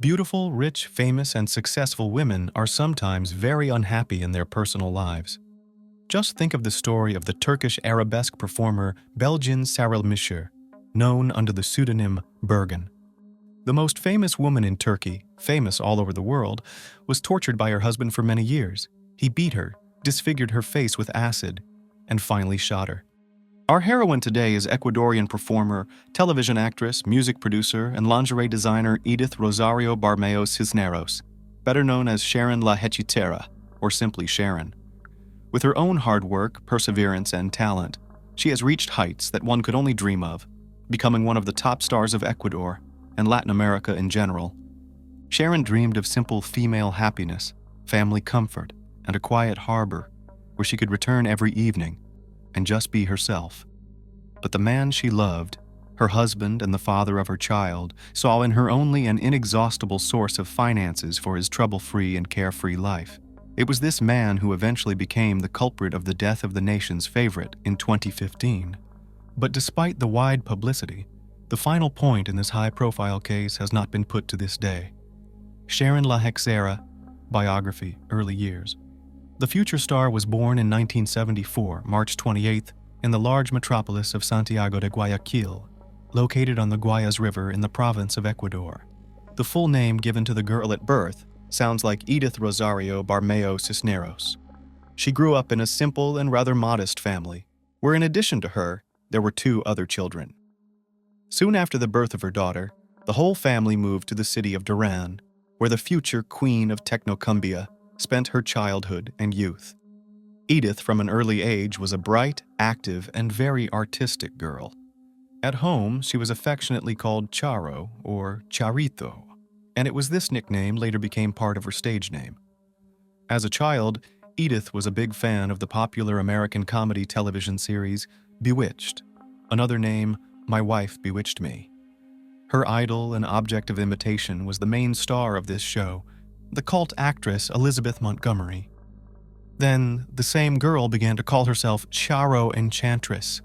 Beautiful, rich, famous, and successful women are sometimes very unhappy in their personal lives. Just think of the story of the Turkish arabesque performer Belgin Sarılmışır, known under the pseudonym Bergen. The most famous woman in Turkey, famous all over the world, was tortured by her husband for many years. He beat her, disfigured her face with acid, and finally shot her. Our heroine today is Ecuadorian performer, television actress, music producer, and lingerie designer Edith Rosario Bermeo Cisneros, better known as Sharon La Hechicera, or simply Sharon. With her own hard work, perseverance, and talent, she has reached heights that one could only dream of, becoming one of the top stars of Ecuador and Latin America in general. Sharon dreamed of simple female happiness, family comfort, and a quiet harbor where she could return every evening and just be herself. But the man she loved, her husband and the father of her child, saw in her only an inexhaustible source of finances for his trouble-free and carefree life. It was this man who eventually became the culprit of the death of the nation's favorite in 2015. But despite the wide publicity, the final point in this high-profile case has not been put to this day. Sharon La Hechicera, biography, early years. The future star was born in 1974, March 28th, in the large metropolis of Santiago de Guayaquil, located on the Guayas River in the province of Ecuador. The full name given to the girl at birth sounds like Edith Rosario Bermeo Cisneros. She grew up in a simple and rather modest family, where in addition to her, there were 2 other children. Soon after the birth of her daughter, the whole family moved to the city of Duran, where the future queen of technocumbia spent her childhood and youth. Edith, from an early age, was a bright, active, and very artistic girl. At home, she was affectionately called Charo, or Charito, and it was this nickname later became part of her stage name. As a child, Edith was a big fan of the popular American comedy television series Bewitched, another name, My Wife Bewitched Me. Her idol and object of imitation was the main star of this show, the cult actress Elizabeth Montgomery. Then, the same girl began to call herself Charo Enchantress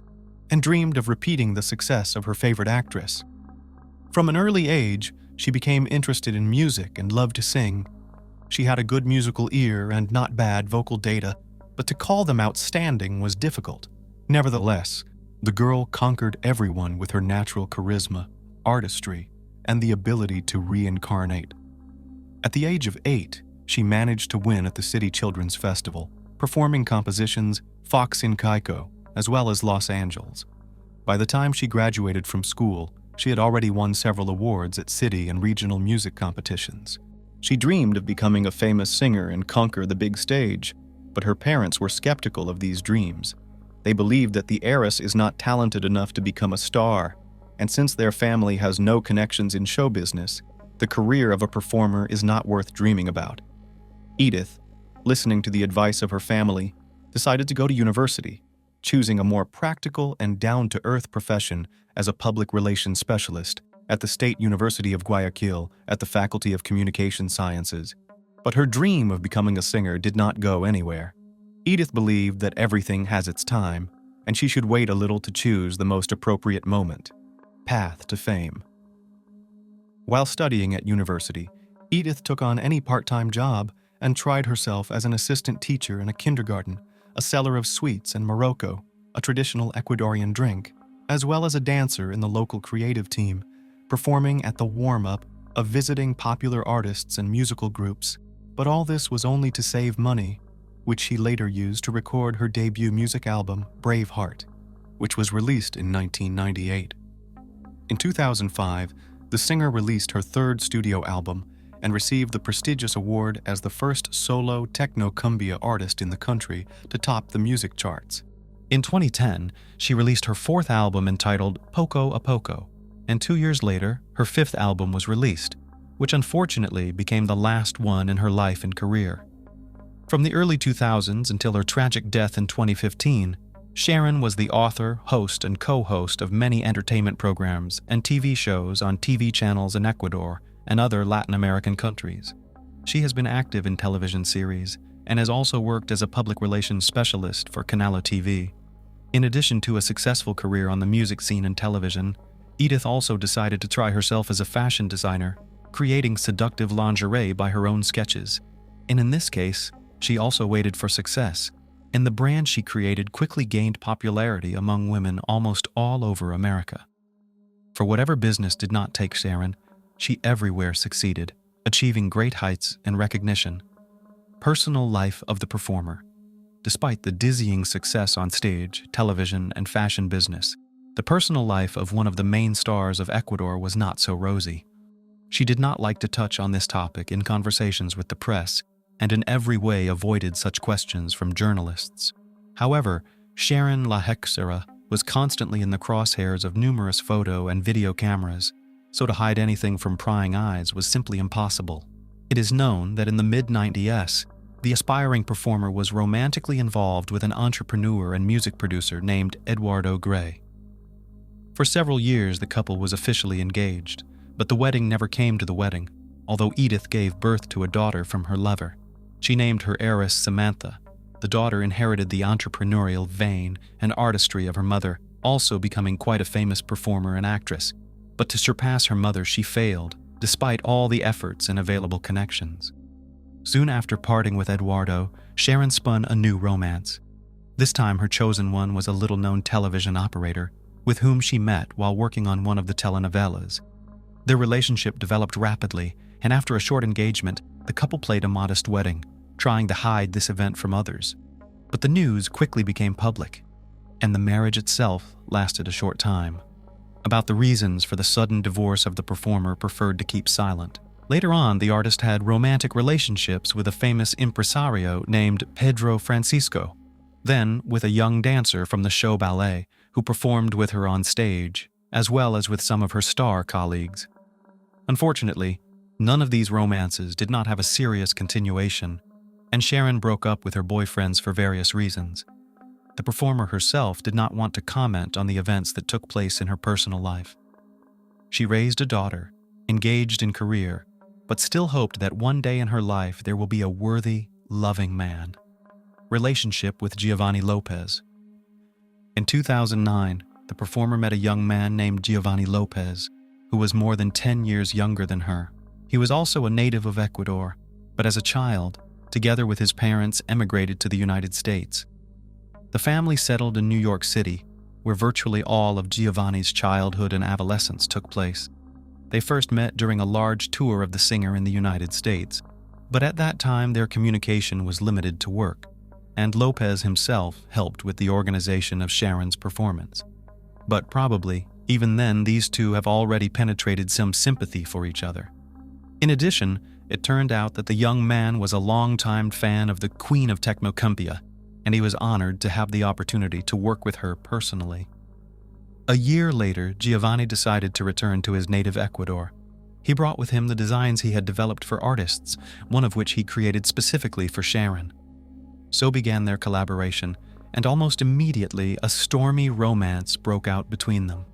and dreamed of repeating the success of her favorite actress. From an early age, she became interested in music and loved to sing. She had a good musical ear and not bad vocal data, but to call them outstanding was difficult. Nevertheless, the girl conquered everyone with her natural charisma, artistry, and the ability to reincarnate. At the age of 8, she managed to win at the City Children's Festival, performing compositions Fox in Caico, as well as Los Angeles. By the time she graduated from school, she had already won several awards at city and regional music competitions. She dreamed of becoming a famous singer and conquer the big stage, but her parents were skeptical of these dreams. They believed that the heiress is not talented enough to become a star, and since their family has no connections in show business, the career of a performer is not worth dreaming about. Edith, listening to the advice of her family, decided to go to university, choosing a more practical and down-to-earth profession as a public relations specialist at the State University of Guayaquil at the Faculty of Communication Sciences. But her dream of becoming a singer did not go anywhere. Edith believed that everything has its time, and she should wait a little to choose the most appropriate moment. Path to fame. While studying at university, Edith took on any part-time job and tried herself as an assistant teacher in a kindergarten, a seller of sweets and Morocco, a traditional Ecuadorian drink, as well as a dancer in the local creative team, performing at the warm-up of visiting popular artists and musical groups. But all this was only to save money, which she later used to record her debut music album, Braveheart, which was released in 1998. In 2005, the singer released her 3rd studio album and received the prestigious award as the first solo techno-cumbia artist in the country to top the music charts. In 2010, she released her 4th album entitled Poco a Poco, and 2 years later, her 5th album was released, which unfortunately became the last one in her life and career. From the early 2000s until her tragic death in 2015, Sharon was the author, host, and co-host of many entertainment programs and TV shows on TV channels in Ecuador and other Latin American countries. She has been active in television series and has also worked as a public relations specialist for Canalo TV. In addition to a successful career on the music scene and television, Edith also decided to try herself as a fashion designer, creating seductive lingerie by her own sketches. And in this case, she also waited for success, and the brand she created quickly gained popularity among women almost all over America. For whatever business did not take Sharon, she everywhere succeeded, achieving great heights and recognition. Personal life of the performer. Despite the dizzying success on stage, television, and fashion business, the personal life of one of the main stars of Ecuador was not so rosy. She did not like to touch on this topic in conversations with the press, and in every way avoided such questions from journalists. However, Sharon La Hechicera was constantly in the crosshairs of numerous photo and video cameras, so to hide anything from prying eyes was simply impossible. It is known that in the mid-90s, the aspiring performer was romantically involved with an entrepreneur and music producer named Eduardo Gray. For several years, the couple was officially engaged, but the wedding never came to the wedding, although Edith gave birth to a daughter from her lover. She named her heiress Samantha. The daughter inherited the entrepreneurial vein and artistry of her mother, also becoming quite a famous performer and actress. But to surpass her mother, she failed, despite all the efforts and available connections. Soon after parting with Eduardo, Sharon spun a new romance. This time her chosen one was a little-known television operator, with whom she met while working on one of the telenovelas. Their relationship developed rapidly, and after a short engagement, the couple planned a modest wedding, trying to hide this event from others. But the news quickly became public, and the marriage itself lasted a short time. About the reasons for the sudden divorce of the performer preferred to keep silent. Later on, the artist had romantic relationships with a famous impresario named Pedro Francisco, then with a young dancer from the show ballet who performed with her on stage, as well as with some of her star colleagues. Unfortunately, none of these romances did not have a serious continuation, and Sharon broke up with her boyfriends for various reasons. The performer herself did not want to comment on the events that took place in her personal life. She raised a daughter, engaged in career, but still hoped that one day in her life there will be a worthy, loving man. Relationship with Geovanny López. In 2009, the performer met a young man named Geovanny López, who was more than 10 years younger than her. He was also a native of Ecuador, but as a child, together with his parents, emigrated to the United States. The family settled in New York City, where virtually all of Geovanny's childhood and adolescence took place. They first met during a large tour of the singer in the United States, but at that time their communication was limited to work, and López himself helped with the organization of Sharon's performance. But probably, even then, these two have already penetrated some sympathy for each other. In addition, it turned out that the young man was a longtime fan of the Queen of Technocumbia, and he was honored to have the opportunity to work with her personally. A year later, Geovanny decided to return to his native Ecuador. He brought with him the designs he had developed for artists, one of which he created specifically for Sharon. So began their collaboration, and almost immediately a stormy romance broke out between them.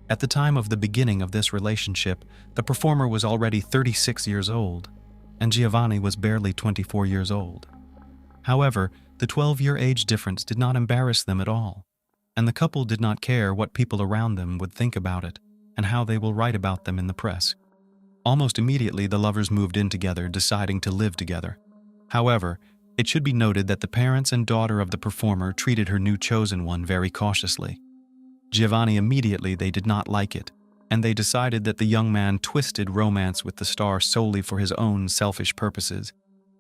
At the time of the beginning of this relationship, the performer was already 36 years old, and Geovanny was barely 24 years old. However, the 12-year age difference did not embarrass them at all, and the couple did not care what people around them would think about it and how they will write about them in the press. Almost immediately, the lovers moved in together, deciding to live together. However, it should be noted that the parents and daughter of the performer treated her new chosen one very cautiously. Geovanny immediately they did not like it, and they decided that the young man twisted romance with the star solely for his own selfish purposes,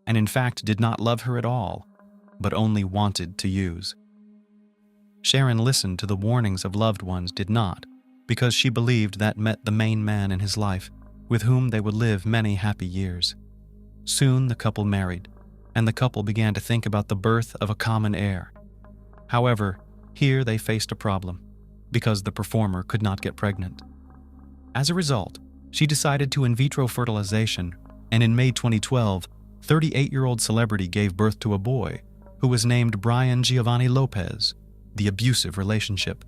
and in fact did not love her at all, but only wanted to use. Sharon listened to the warnings of loved ones did not, because she believed that met the main man in his life, with whom they would live many happy years. Soon the couple married, and the couple began to think about the birth of a common heir. However, here they faced a problem, because the performer could not get pregnant. As a result, she decided to in vitro fertilization, and in May 2012, 38-year-old celebrity gave birth to a boy, who was named Brian Geovanny López, the abusive relationship.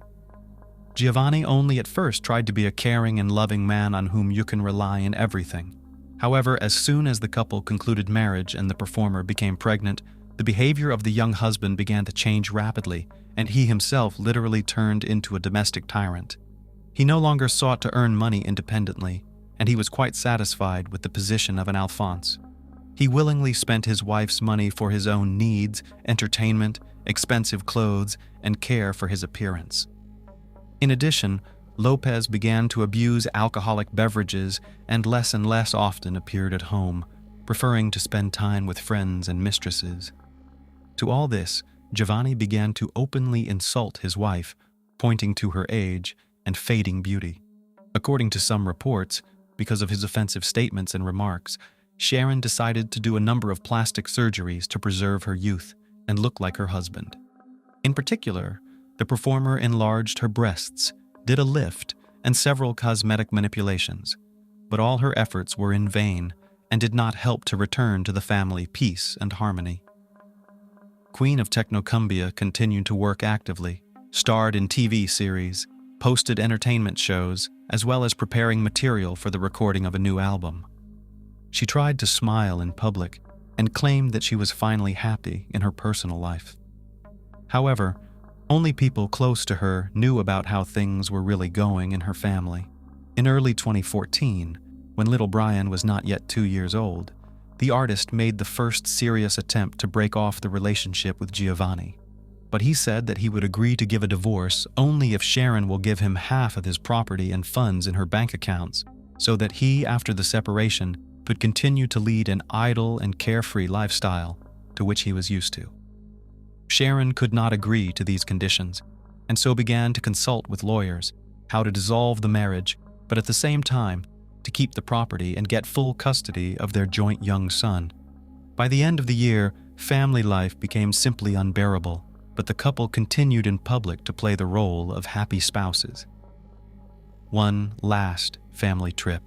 Geovanny only at first tried to be a caring and loving man on whom you can rely in everything. However, as soon as the couple concluded marriage and the performer became pregnant, the behavior of the young husband began to change rapidly, and he himself literally turned into a domestic tyrant. He no longer sought to earn money independently, and he was quite satisfied with the position of an Alphonse. He willingly spent his wife's money for his own needs, entertainment, expensive clothes, and care for his appearance. In addition, Lopez began to abuse alcoholic beverages and less often appeared at home, preferring to spend time with friends and mistresses. To all this, Geovanny began to openly insult his wife, pointing to her age and fading beauty. According to some reports, because of his offensive statements and remarks, Sharon decided to do a number of plastic surgeries to preserve her youth and look like her husband. In particular, the performer enlarged her breasts, did a lift, and several cosmetic manipulations, but all her efforts were in vain and did not help to return to the family peace and harmony. Queen of Technocumbia continued to work actively, starred in TV series, posted entertainment shows, as well as preparing material for the recording of a new album. She tried to smile in public and claimed that she was finally happy in her personal life. However, only people close to her knew about how things were really going in her family. In early 2014, when little Brian was not yet 2 years old, the artist made the first serious attempt to break off the relationship with Geovanny. But he said that he would agree to give a divorce only if Sharon will give him half of his property and funds in her bank accounts, so that he, after the separation, could continue to lead an idle and carefree lifestyle to which he was used to. Sharon could not agree to these conditions, and so began to consult with lawyers how to dissolve the marriage, but at the same time, to keep the property and get full custody of their joint young son. By the end of the year, family life became simply unbearable, but the couple continued in public to play the role of happy spouses. One last family trip.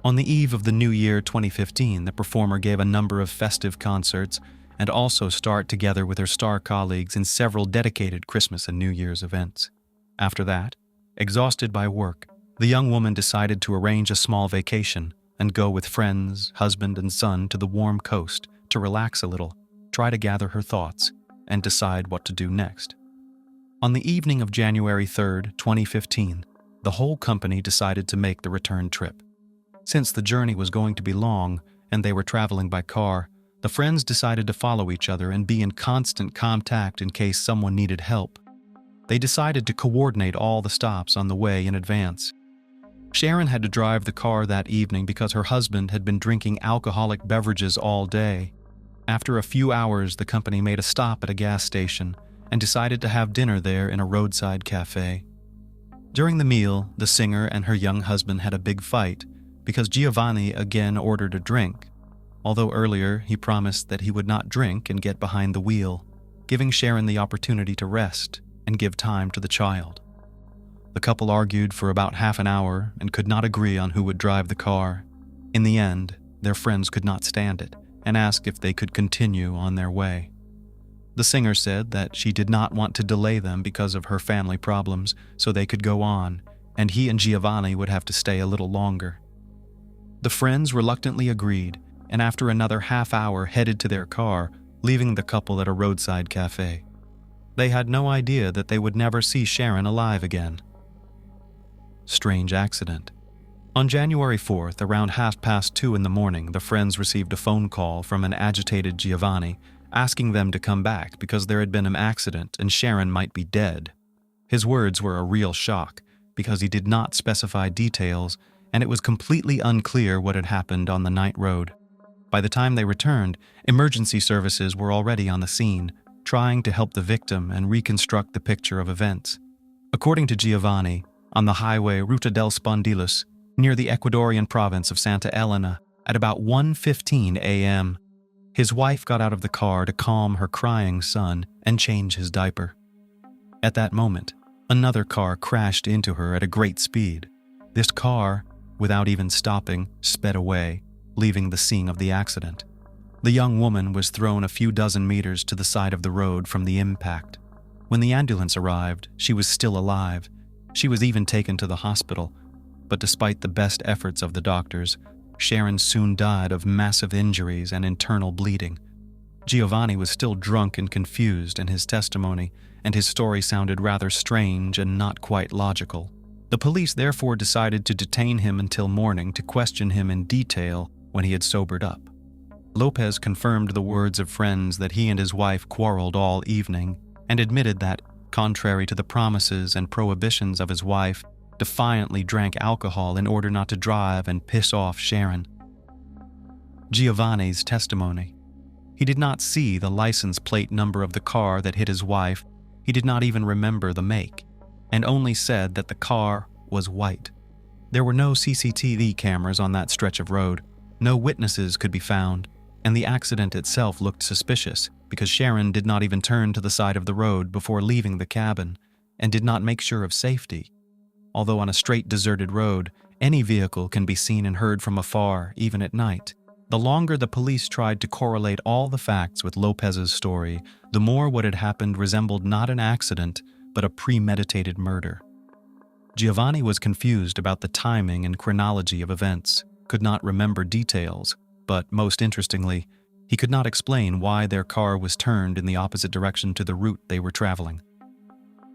On the eve of the New Year 2015, the performer gave a number of festive concerts and also starred together with her star colleagues in several dedicated Christmas and New Year's events. After that, exhausted by work, the young woman decided to arrange a small vacation and go with friends, husband, and son to the warm coast to relax a little, try to gather her thoughts, and decide what to do next. On the evening of January 3rd, 2015, the whole company decided to make the return trip. Since the journey was going to be long and they were traveling by car, the friends decided to follow each other and be in constant contact in case someone needed help. They decided to coordinate all the stops on the way in advance. Sharon had to drive the car that evening because her husband had been drinking alcoholic beverages all day. After a few hours, the company made a stop at a gas station and decided to have dinner there in a roadside cafe. During the meal, the singer and her young husband had a big fight because Geovanny again ordered a drink, although earlier he promised that he would not drink and get behind the wheel, giving Sharon the opportunity to rest and give time to the child. The couple argued for about half an hour and could not agree on who would drive the car. In the end, their friends could not stand it and asked if they could continue on their way. The singer said that she did not want to delay them because of her family problems, so they could go on, and he and Geovanny would have to stay a little longer. The friends reluctantly agreed, and after another half hour headed to their car, leaving the couple at a roadside cafe. They had no idea that they would never see Sharon alive again. Strange accident. On January 4th, around 2:30 in the morning, the friends received a phone call from an agitated Geovanny asking them to come back because there had been an accident and Sharon might be dead. His words were a real shock because he did not specify details and it was completely unclear what had happened on the night road. By the time they returned, emergency services were already on the scene, trying to help the victim and reconstruct the picture of events. According to Geovanny, on the highway Ruta del Spondylus, near the Ecuadorian province of Santa Elena, at about 1:15 a.m., his wife got out of the car to calm her crying son and change his diaper. At that moment, another car crashed into her at a great speed. This car, without even stopping, sped away, leaving the scene of the accident. The young woman was thrown a few dozen meters to the side of the road from the impact. When the ambulance arrived, she was still alive. She was even taken to the hospital, but despite the best efforts of the doctors, Sharon soon died of massive injuries and internal bleeding. Geovanny was still drunk and confused in his testimony, and his story sounded rather strange and not quite logical. The police therefore decided to detain him until morning to question him in detail when he had sobered up. López confirmed the words of friends that he and his wife quarreled all evening and admitted that, contrary to the promises and prohibitions of his wife, defiantly drank alcohol in order not to drive and piss off Sharon. Geovanny's testimony. He did not see the license plate number of the car that hit his wife. He did not even remember the make, and only said that the car was white. There were no CCTV cameras on that stretch of road. No witnesses could be found, and the accident itself looked suspicious because Sharon did not even turn to the side of the road before leaving the cabin and did not make sure of safety. Although on a straight deserted road, any vehicle can be seen and heard from afar, even at night. The longer the police tried to correlate all the facts with López's story, the more what had happened resembled not an accident, but a premeditated murder. Geovanny was confused about the timing and chronology of events, could not remember details, but most interestingly, he could not explain why their car was turned in the opposite direction to the route they were traveling.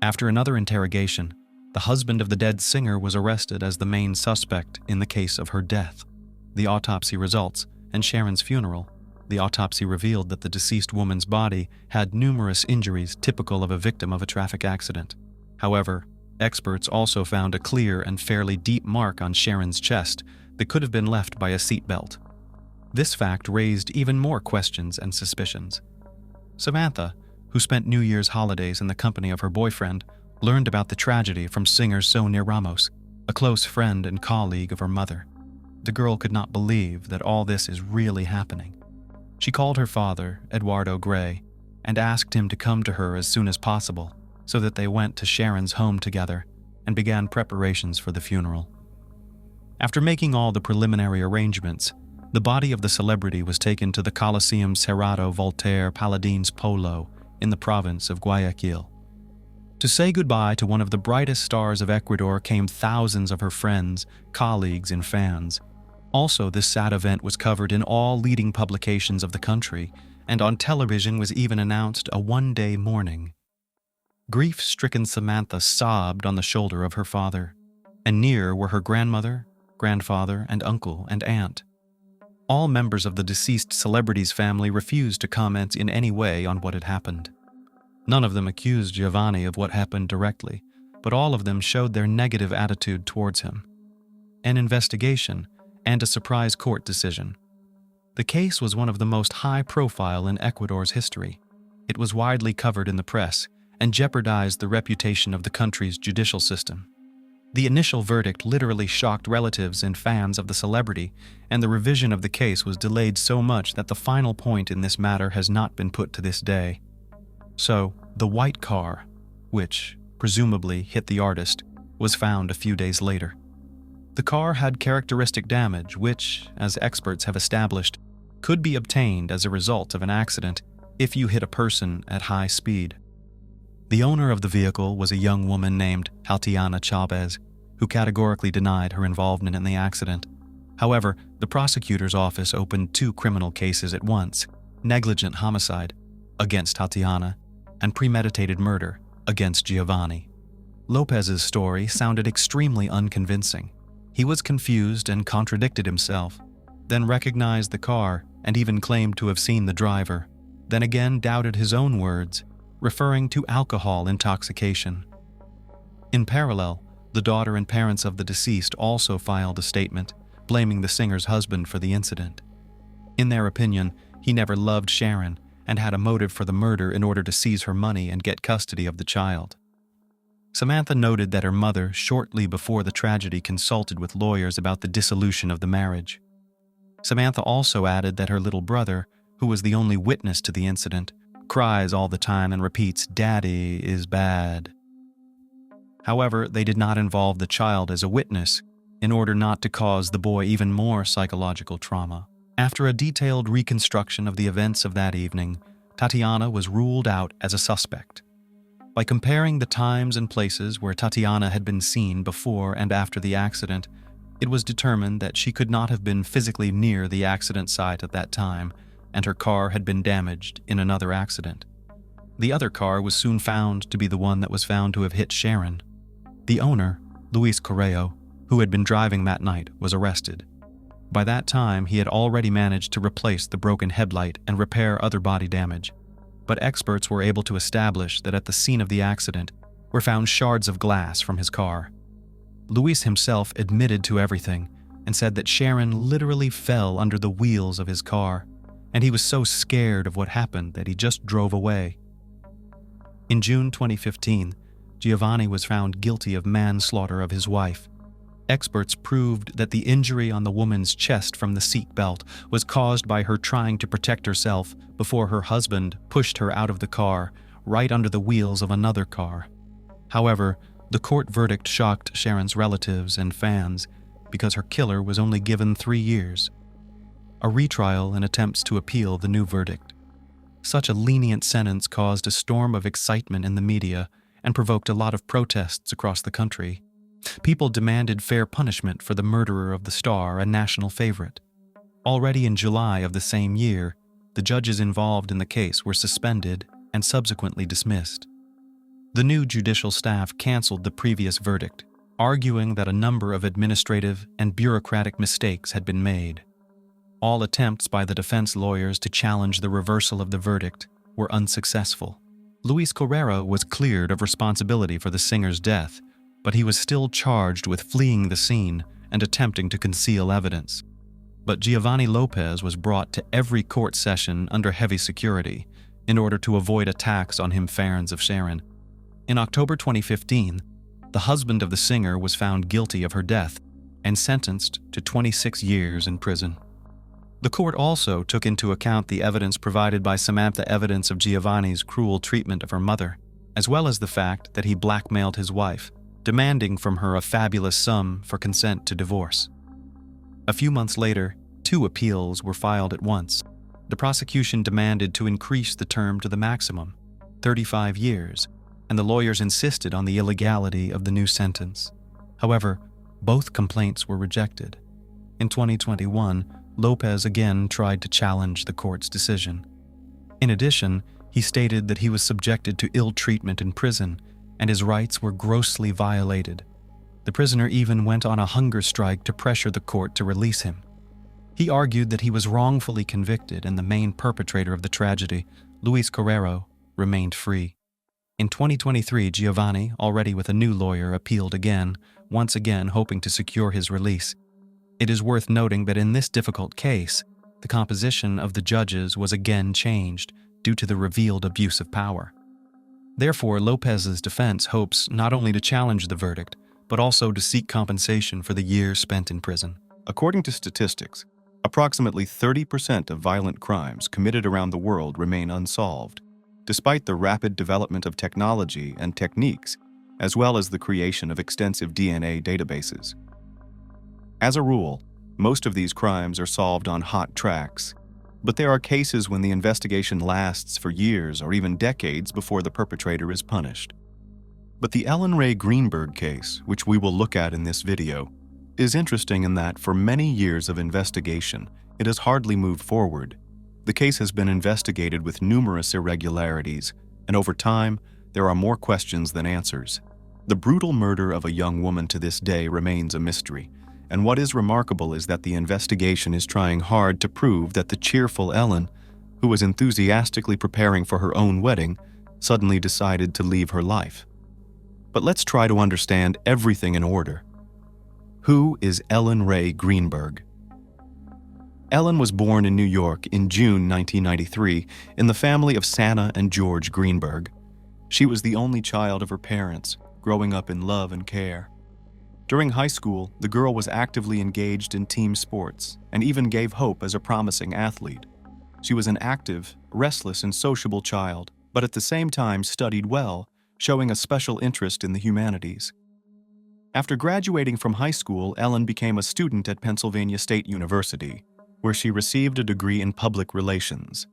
After another interrogation, the husband of the dead singer was arrested as the main suspect in the case of her death. The autopsy results and Sharon's funeral. The autopsy revealed that the deceased woman's body had numerous injuries typical of a victim of a traffic accident. However, experts also found a clear and fairly deep mark on Sharon's chest that could have been left by a seatbelt. This fact raised even more questions and suspicions. Samantha, who spent New Year's holidays in the company of her boyfriend, learned about the tragedy from singer Sonia Ramos, a close friend and colleague of her mother. The girl could not believe that all this is really happening. She called her father, Eduardo Gray, and asked him to come to her as soon as possible so that they went to Sharon's home together and began preparations for the funeral. After making all the preliminary arrangements, the body of the celebrity was taken to the Coliseum Cerrado Voltaire Paladines Polo in the province of Guayaquil. To say goodbye to one of the brightest stars of Ecuador came thousands of her friends, colleagues, and fans. Also, this sad event was covered in all leading publications of the country, and on television was even announced a one-day mourning. Grief-stricken Samantha sobbed on the shoulder of her father, and near were her grandmother, grandfather, and uncle and aunt. All members of the deceased celebrity's family refused to comment in any way on what had happened. None of them accused Geovanny of what happened directly, but all of them showed their negative attitude towards him. An investigation and a surprise court decision. The case was one of the most high-profile in Ecuador's history. It was widely covered in the press and jeopardized the reputation of the country's judicial system. The initial verdict literally shocked relatives and fans of the celebrity, and the revision of the case was delayed so much that the final point in this matter has not been put to this day. So, the white car, which presumably hit the artist, was found a few days later. The car had characteristic damage which, as experts have established, could be obtained as a result of an accident if you hit a person at high speed. The owner of the vehicle was a young woman named Tatiana Chavez, who categorically denied her involvement in the accident. However, the prosecutor's office opened 2 criminal cases at once: negligent homicide against Tatiana and premeditated murder against Geovanny. López's story sounded extremely unconvincing. He was confused and contradicted himself, then recognized the car and even claimed to have seen the driver, then again doubted his own words, referring to alcohol intoxication. In parallel, the daughter and parents of the deceased also filed a statement, blaming the singer's husband for the incident. In their opinion, he never loved Sharon and had a motive for the murder in order to seize her money and get custody of the child. Samantha noted that her mother, shortly before the tragedy, consulted with lawyers about the dissolution of the marriage. Samantha also added that her little brother, who was the only witness to the incident, cries all the time and repeats, "Daddy is bad." However, they did not involve the child as a witness in order not to cause the boy even more psychological trauma. After a detailed reconstruction of the events of that evening, Tatiana was ruled out as a suspect. By comparing the times and places where Tatiana had been seen before and after the accident, it was determined that she could not have been physically near the accident site at that time, and her car had been damaged in another accident. The other car was soon found to be the one that was found to have hit Sharon. The owner, Luis Correo, who had been driving that night, was arrested. By that time, he had already managed to replace the broken headlight and repair other body damage. But experts were able to establish that at the scene of the accident were found shards of glass from his car. Luis himself admitted to everything and said that Sharon literally fell under the wheels of his car, and he was so scared of what happened that he just drove away. In June 2015, Geovanny was found guilty of manslaughter of his wife. Experts proved that the injury on the woman's chest from the seat belt was caused by her trying to protect herself before her husband pushed her out of the car, right under the wheels of another car. However, the court verdict shocked Sharon's relatives and fans because her killer was only given 3 years. A retrial and attempts to appeal the new verdict. Such a lenient sentence caused a storm of excitement in the media and provoked a lot of protests across the country. People demanded fair punishment for the murderer of the star and national favorite. Already in July of the same year, the judges involved in the case were suspended and subsequently dismissed. The new judicial staff canceled the previous verdict, arguing that a number of administrative and bureaucratic mistakes had been made. All attempts by the defense lawyers to challenge the reversal of the verdict were unsuccessful. Luis Correo was cleared of responsibility for the singer's death, but he was still charged with fleeing the scene and attempting to conceal evidence. But Geovanny López was brought to every court session under heavy security in order to avoid attacks on him fans of Sharon. In October 2015, the husband of the singer was found guilty of her death and sentenced to 26 years in prison. The court also took into account the evidence provided by Samantha evidence of Geovanny's cruel treatment of her mother, as well as the fact that he blackmailed his wife, demanding from her a fabulous sum for consent to divorce. A few months later, 2 appeals were filed at once. The prosecution demanded to increase the term to the maximum, 35 years, and the lawyers insisted on the illegality of the new sentence. However, both complaints were rejected. In 2021, López again tried to challenge the court's decision. In addition, he stated that he was subjected to ill treatment in prison and his rights were grossly violated. The prisoner even went on a hunger strike to pressure the court to release him. He argued that he was wrongfully convicted and the main perpetrator of the tragedy, Luis Correo, remained free. In 2023, Geovanny, already with a new lawyer, appealed again, once again hoping to secure his release. It is worth noting that in this difficult case, the composition of the judges was again changed due to the revealed abuse of power. Therefore, López's defense hopes not only to challenge the verdict, but also to seek compensation for the years spent in prison. According to statistics, approximately 30% of violent crimes committed around the world remain unsolved, despite the rapid development of technology and techniques, as well as the creation of extensive DNA databases. As a rule, most of these crimes are solved on hot tracks, but there are cases when the investigation lasts for years or even decades before the perpetrator is punished. But the Ellen Greenberg case, which we will look at in this video, is interesting in that for many years of investigation, it has hardly moved forward. The case has been investigated with numerous irregularities, and over time, there are more questions than answers. The brutal murder of a young woman to this day remains a mystery, and what is remarkable is that the investigation is trying hard to prove that the cheerful Ellen, who was enthusiastically preparing for her own wedding, suddenly decided to leave her life. But let's try to understand everything in order. Who is Ellen Greenberg? Ellen was born in New York in June 1993 in the family of Santa and George Greenberg. She was the only child of her parents, growing up in love and care. During high school, the girl was actively engaged in team sports and even gave hope as a promising athlete. She was an active, restless, and sociable child, but at the same time studied well, showing a special interest in the humanities. After graduating from high school, Ellen became a student at Pennsylvania State University, where she received a degree in public relations.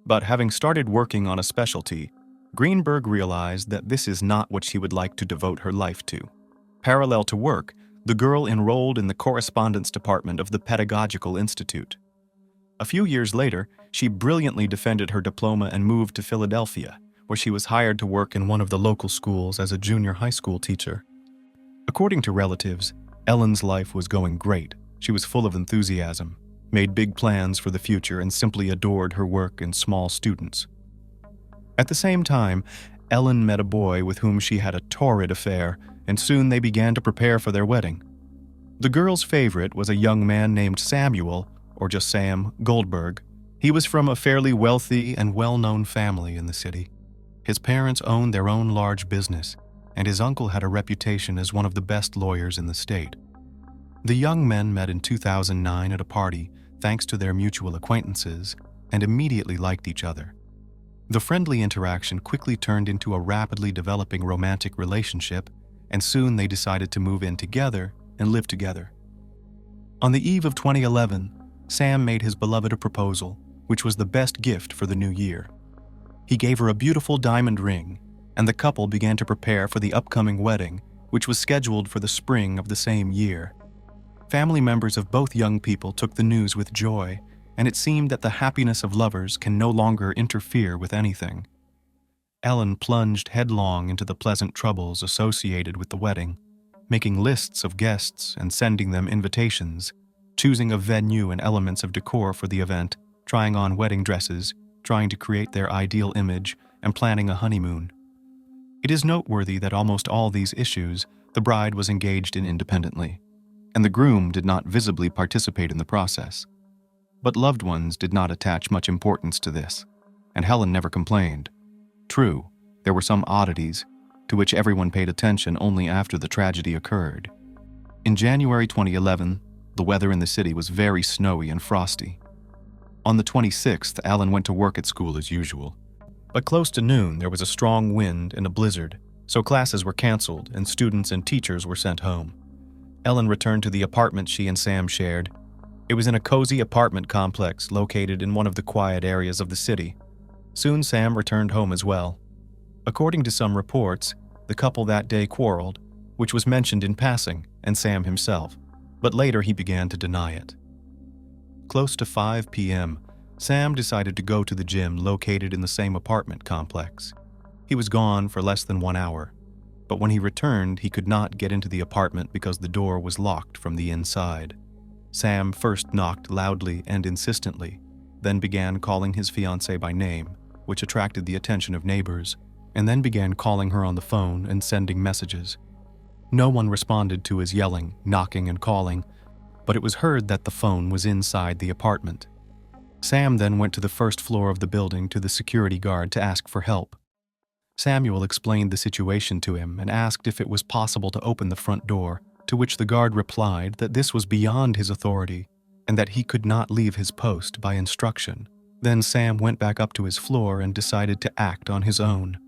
But having started working on a specialty, Greenberg realized that this is not what she would like to devote her life to. Parallel to work, the girl enrolled in the correspondence department of the Pedagogical Institute. A few years later, she brilliantly defended her diploma and moved to Philadelphia, where she was hired to work in one of the local schools as a junior high school teacher. According to relatives, Ellen's life was going great. She was full of enthusiasm, made big plans for the future, and simply adored her work and small students. At the same time, Ellen met a boy with whom she had a torrid affair, and soon they began to prepare for their wedding. The girl's favorite was a young man named Samuel, or just Sam, Goldberg. He was from a fairly wealthy and well-known family in the city. His parents owned their own large business, and his uncle had a reputation as one of the best lawyers in the state. The young men met in 2009 at a party, thanks to their mutual acquaintances, and immediately liked each other. The friendly interaction quickly turned into a rapidly developing romantic relationship, and soon they decided to move in together and live together. On the eve of 2011, Sam made his beloved a proposal, which was the best gift for the new year. He gave her a beautiful diamond ring, and the couple began to prepare for the upcoming wedding, which was scheduled for the spring of the same year. Family members of both young people took the news with joy, and it seemed that the happiness of lovers can no longer interfere with anything. Ellen plunged headlong into the pleasant troubles associated with the wedding, making lists of guests and sending them invitations, choosing a venue and elements of decor for the event, trying on wedding dresses, trying to create their ideal image, and planning a honeymoon. It is noteworthy that almost all these issues the bride was engaged in independently, and the groom did not visibly participate in the process. But loved ones did not attach much importance to this, and Helen never complained. True, there were some oddities, to which everyone paid attention only after the tragedy occurred. In January 2011, the weather in the city was very snowy and frosty. On the 26th, Ellen went to work at school as usual. But close to noon, there was a strong wind and a blizzard, so classes were canceled and students and teachers were sent home. Ellen returned to the apartment she and Sam shared. It was in a cozy apartment complex located in one of the quiet areas of the city. Soon Sam returned home as well. According to some reports, the couple that day quarreled, which was mentioned in passing, and Sam himself, but later he began to deny it. Close to 5 p.m., Sam decided to go to the gym located in the same apartment complex. He was gone for less than 1 hour, but when he returned, he could not get into the apartment because the door was locked from the inside. Sam first knocked loudly and insistently, then began calling his fiancée by name, which attracted the attention of neighbors, and then began calling her on the phone and sending messages. No one responded to his yelling, knocking, and calling, but it was heard that the phone was inside the apartment. Sam then went to the first floor of the building to the security guard to ask for help. Samuel explained the situation to him and asked if it was possible to open the front door, to which the guard replied that this was beyond his authority and that he could not leave his post by instruction. Then Sam went back up to his floor and decided to act on his own.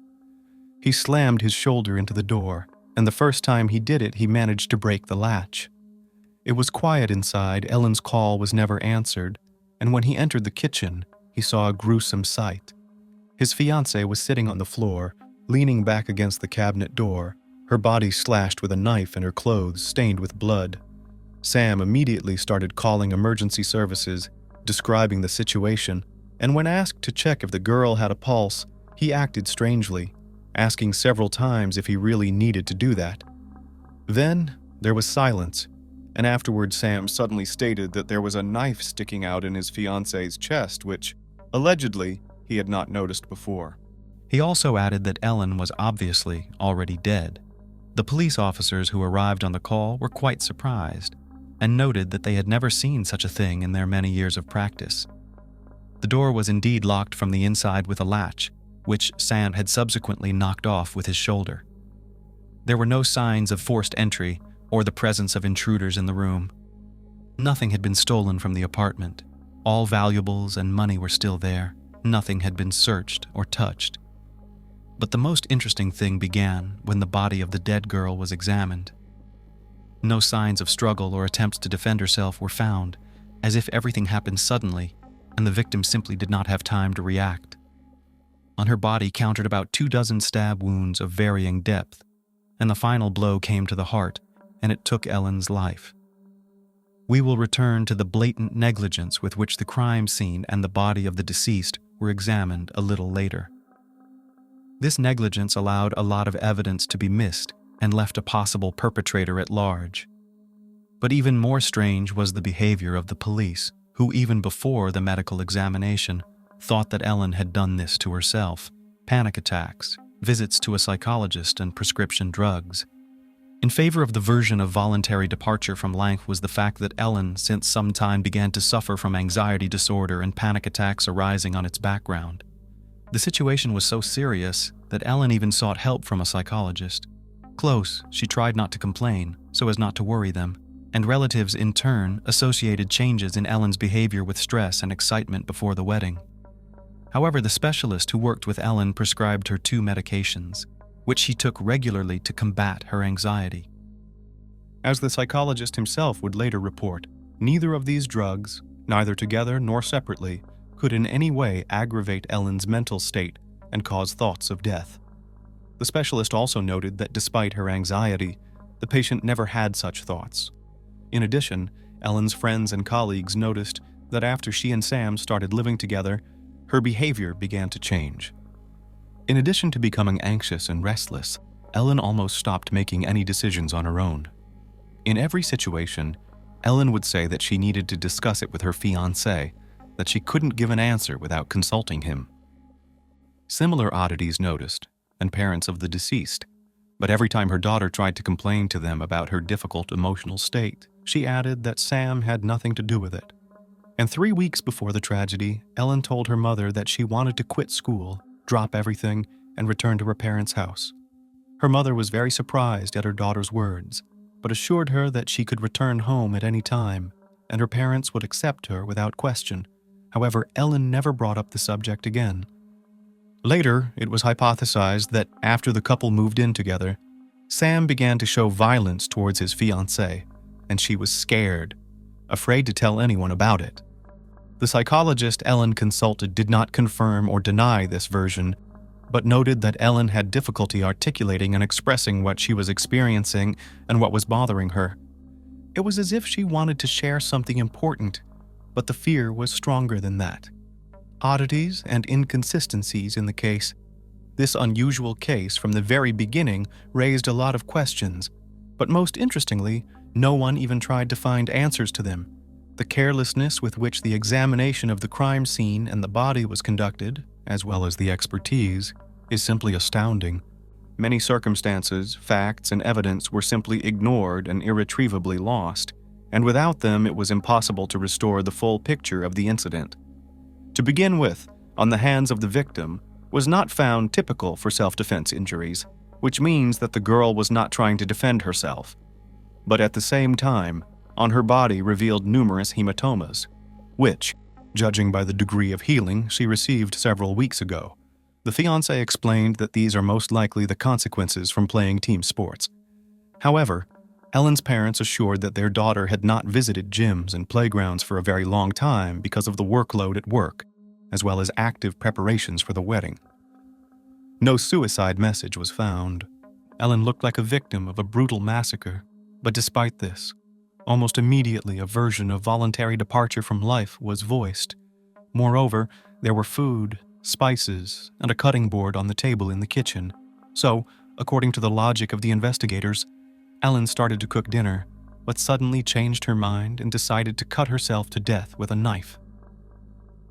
He slammed his shoulder into the door, and the first time he did it, he managed to break the latch. It was quiet inside, Ellen's call was never answered, and when he entered the kitchen, he saw a gruesome sight. His fiancée was sitting on the floor, leaning back against the cabinet door, her body slashed with a knife and her clothes stained with blood. Sam immediately started calling emergency services, describing the situation, and when asked to check if the girl had a pulse, he acted strangely, asking several times if he really needed to do that. Then there was silence, and afterward Sam suddenly stated that there was a knife sticking out in his fiancée's chest, which, allegedly, he had not noticed before. He also added that Ellen was obviously already dead. The police officers who arrived on the call were quite surprised, and noted that they had never seen such a thing in their many years of practice. The door was indeed locked from the inside with a latch, which Sam had subsequently knocked off with his shoulder. There were no signs of forced entry or the presence of intruders in the room. Nothing had been stolen from the apartment. All valuables and money were still there. Nothing had been searched or touched. But the most interesting thing began when the body of the dead girl was examined. No signs of struggle or attempts to defend herself were found, as if everything happened suddenly and the victim simply did not have time to react. On her body counted about 24 stab wounds of varying depth, and the final blow came to the heart, and it took Ellen's life. We will return to the blatant negligence with which the crime scene and the body of the deceased were examined a little later. This negligence allowed a lot of evidence to be missed, and left a possible perpetrator at large. But even more strange was the behavior of the police, who even before the medical examination thought that Ellen had done this to herself: panic attacks, visits to a psychologist, and prescription drugs. In favor of the version of voluntary departure from life was the fact that Ellen, since some time, began to suffer from anxiety disorder and panic attacks arising on its background. The situation was so serious that Ellen even sought help from a psychologist. Close, she tried not to complain, so as not to worry them, and relatives in turn associated changes in Ellen's behavior with stress and excitement before the wedding. However, the specialist who worked with Ellen prescribed her 2 medications, which she took regularly to combat her anxiety. As the psychologist himself would later report, neither of these drugs, neither together nor separately, could in any way aggravate Ellen's mental state and cause thoughts of death. The specialist also noted that despite her anxiety, the patient never had such thoughts. In addition, Ellen's friends and colleagues noticed that after she and Sam started living together, her behavior began to change. In addition to becoming anxious and restless, Ellen almost stopped making any decisions on her own. In every situation, Ellen would say that she needed to discuss it with her fiancé, that she couldn't give an answer without consulting him. Similar oddities noticed, and parents of the deceased, but every time her daughter tried to complain to them about her difficult emotional state, she added that Sam had nothing to do with it. And 3 weeks before the tragedy, Ellen told her mother that she wanted to quit school, drop everything, and return to her parents' house. Her mother was very surprised at her daughter's words, but assured her that she could return home at any time, and her parents would accept her without question. However, Ellen never brought up the subject again. Later, it was hypothesized that after the couple moved in together, Sam began to show violence towards his fiancée, and she was scared, afraid to tell anyone about it. The psychologist Ellen consulted did not confirm or deny this version, but noted that Ellen had difficulty articulating and expressing what she was experiencing and what was bothering her. It was as if she wanted to share something important, but the fear was stronger than that. Oddities and inconsistencies in the case. This unusual case from the very beginning raised a lot of questions, but most interestingly, no one even tried to find answers to them. The carelessness with which the examination of the crime scene and the body was conducted, as well as the expertise, is simply astounding. Many circumstances, facts, and evidence were simply ignored and irretrievably lost, and without them it was impossible to restore the full picture of the incident. To begin with, on the hands of the victim, was not found typical for self-defense injuries, which means that the girl was not trying to defend herself. But at the same time, on her body revealed numerous hematomas, which, judging by the degree of healing she received several weeks ago. The fiancé explained that these are most likely the consequences from playing team sports. However, Ellen's parents assured that their daughter had not visited gyms and playgrounds for a very long time because of the workload at work, as well as active preparations for the wedding. No suicide message was found. Ellen looked like a victim of a brutal massacre, but despite this, almost immediately a version of voluntary departure from life was voiced. Moreover, there were food, spices, and a cutting board on the table in the kitchen. So, according to the logic of the investigators, Ellen started to cook dinner, but suddenly changed her mind and decided to cut herself to death with a knife.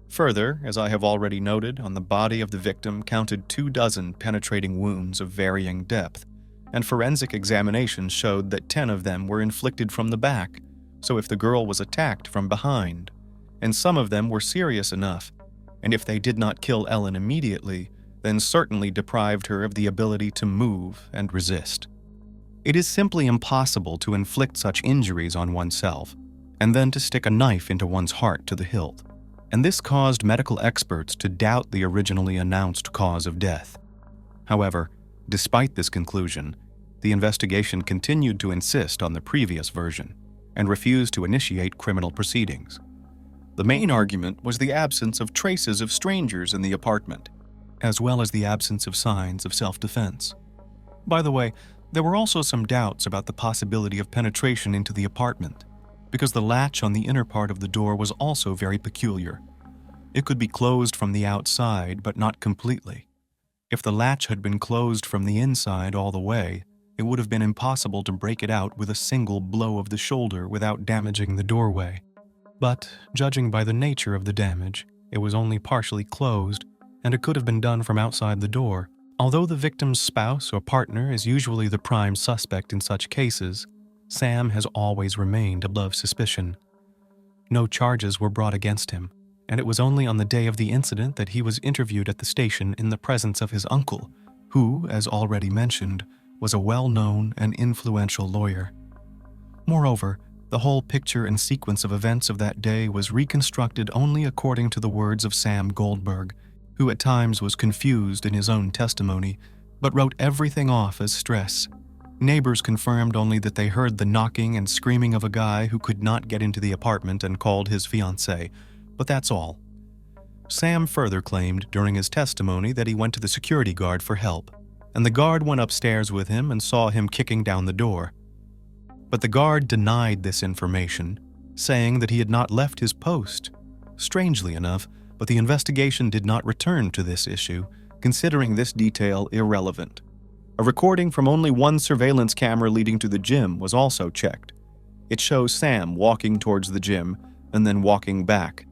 Further, as I have already noted, on the body of the victim counted 24 penetrating wounds of varying depth, and forensic examinations showed that 10 of them were inflicted from the back, so if the girl was attacked from behind, and some of them were serious enough, and if they did not kill Ellen immediately, then certainly deprived her of the ability to move and resist. It is simply impossible to inflict such injuries on oneself, and then to stick a knife into one's heart to the hilt, and this caused medical experts to doubt the originally announced cause of death. However, despite this conclusion, the investigation continued to insist on the previous version and refused to initiate criminal proceedings. The main argument was the absence of traces of strangers in the apartment, as well as the absence of signs of self-defense. By the way, there were also some doubts about the possibility of penetration into the apartment, because the latch on the inner part of the door was also very peculiar. It could be closed from the outside, but not completely. If the latch had been closed from the inside all the way, it would have been impossible to break it out with a single blow of the shoulder without damaging the doorway. But, judging by the nature of the damage, it was only partially closed, and it could have been done from outside the door. Although the victim's spouse or partner is usually the prime suspect in such cases, Sam has always remained above suspicion. No charges were brought against him, and it was only on the day of the incident that he was interviewed at the station in the presence of his uncle, who, as already mentioned, was a well-known and influential lawyer. Moreover, the whole picture and sequence of events of that day was reconstructed only according to the words of Sam Goldberg, who at times was confused in his own testimony, but wrote everything off as stress. Neighbors confirmed only that they heard the knocking and screaming of a guy who could not get into the apartment and called his fiancée, but that's all. Sam further claimed during his testimony that he went to the security guard for help, and the guard went upstairs with him and saw him kicking down the door. But the guard denied this information, saying that he had not left his post. Strangely enough, but the investigation did not return to this issue, considering this detail irrelevant. A recording from only one surveillance camera leading to the gym was also checked. It shows Sam walking towards the gym and then walking back.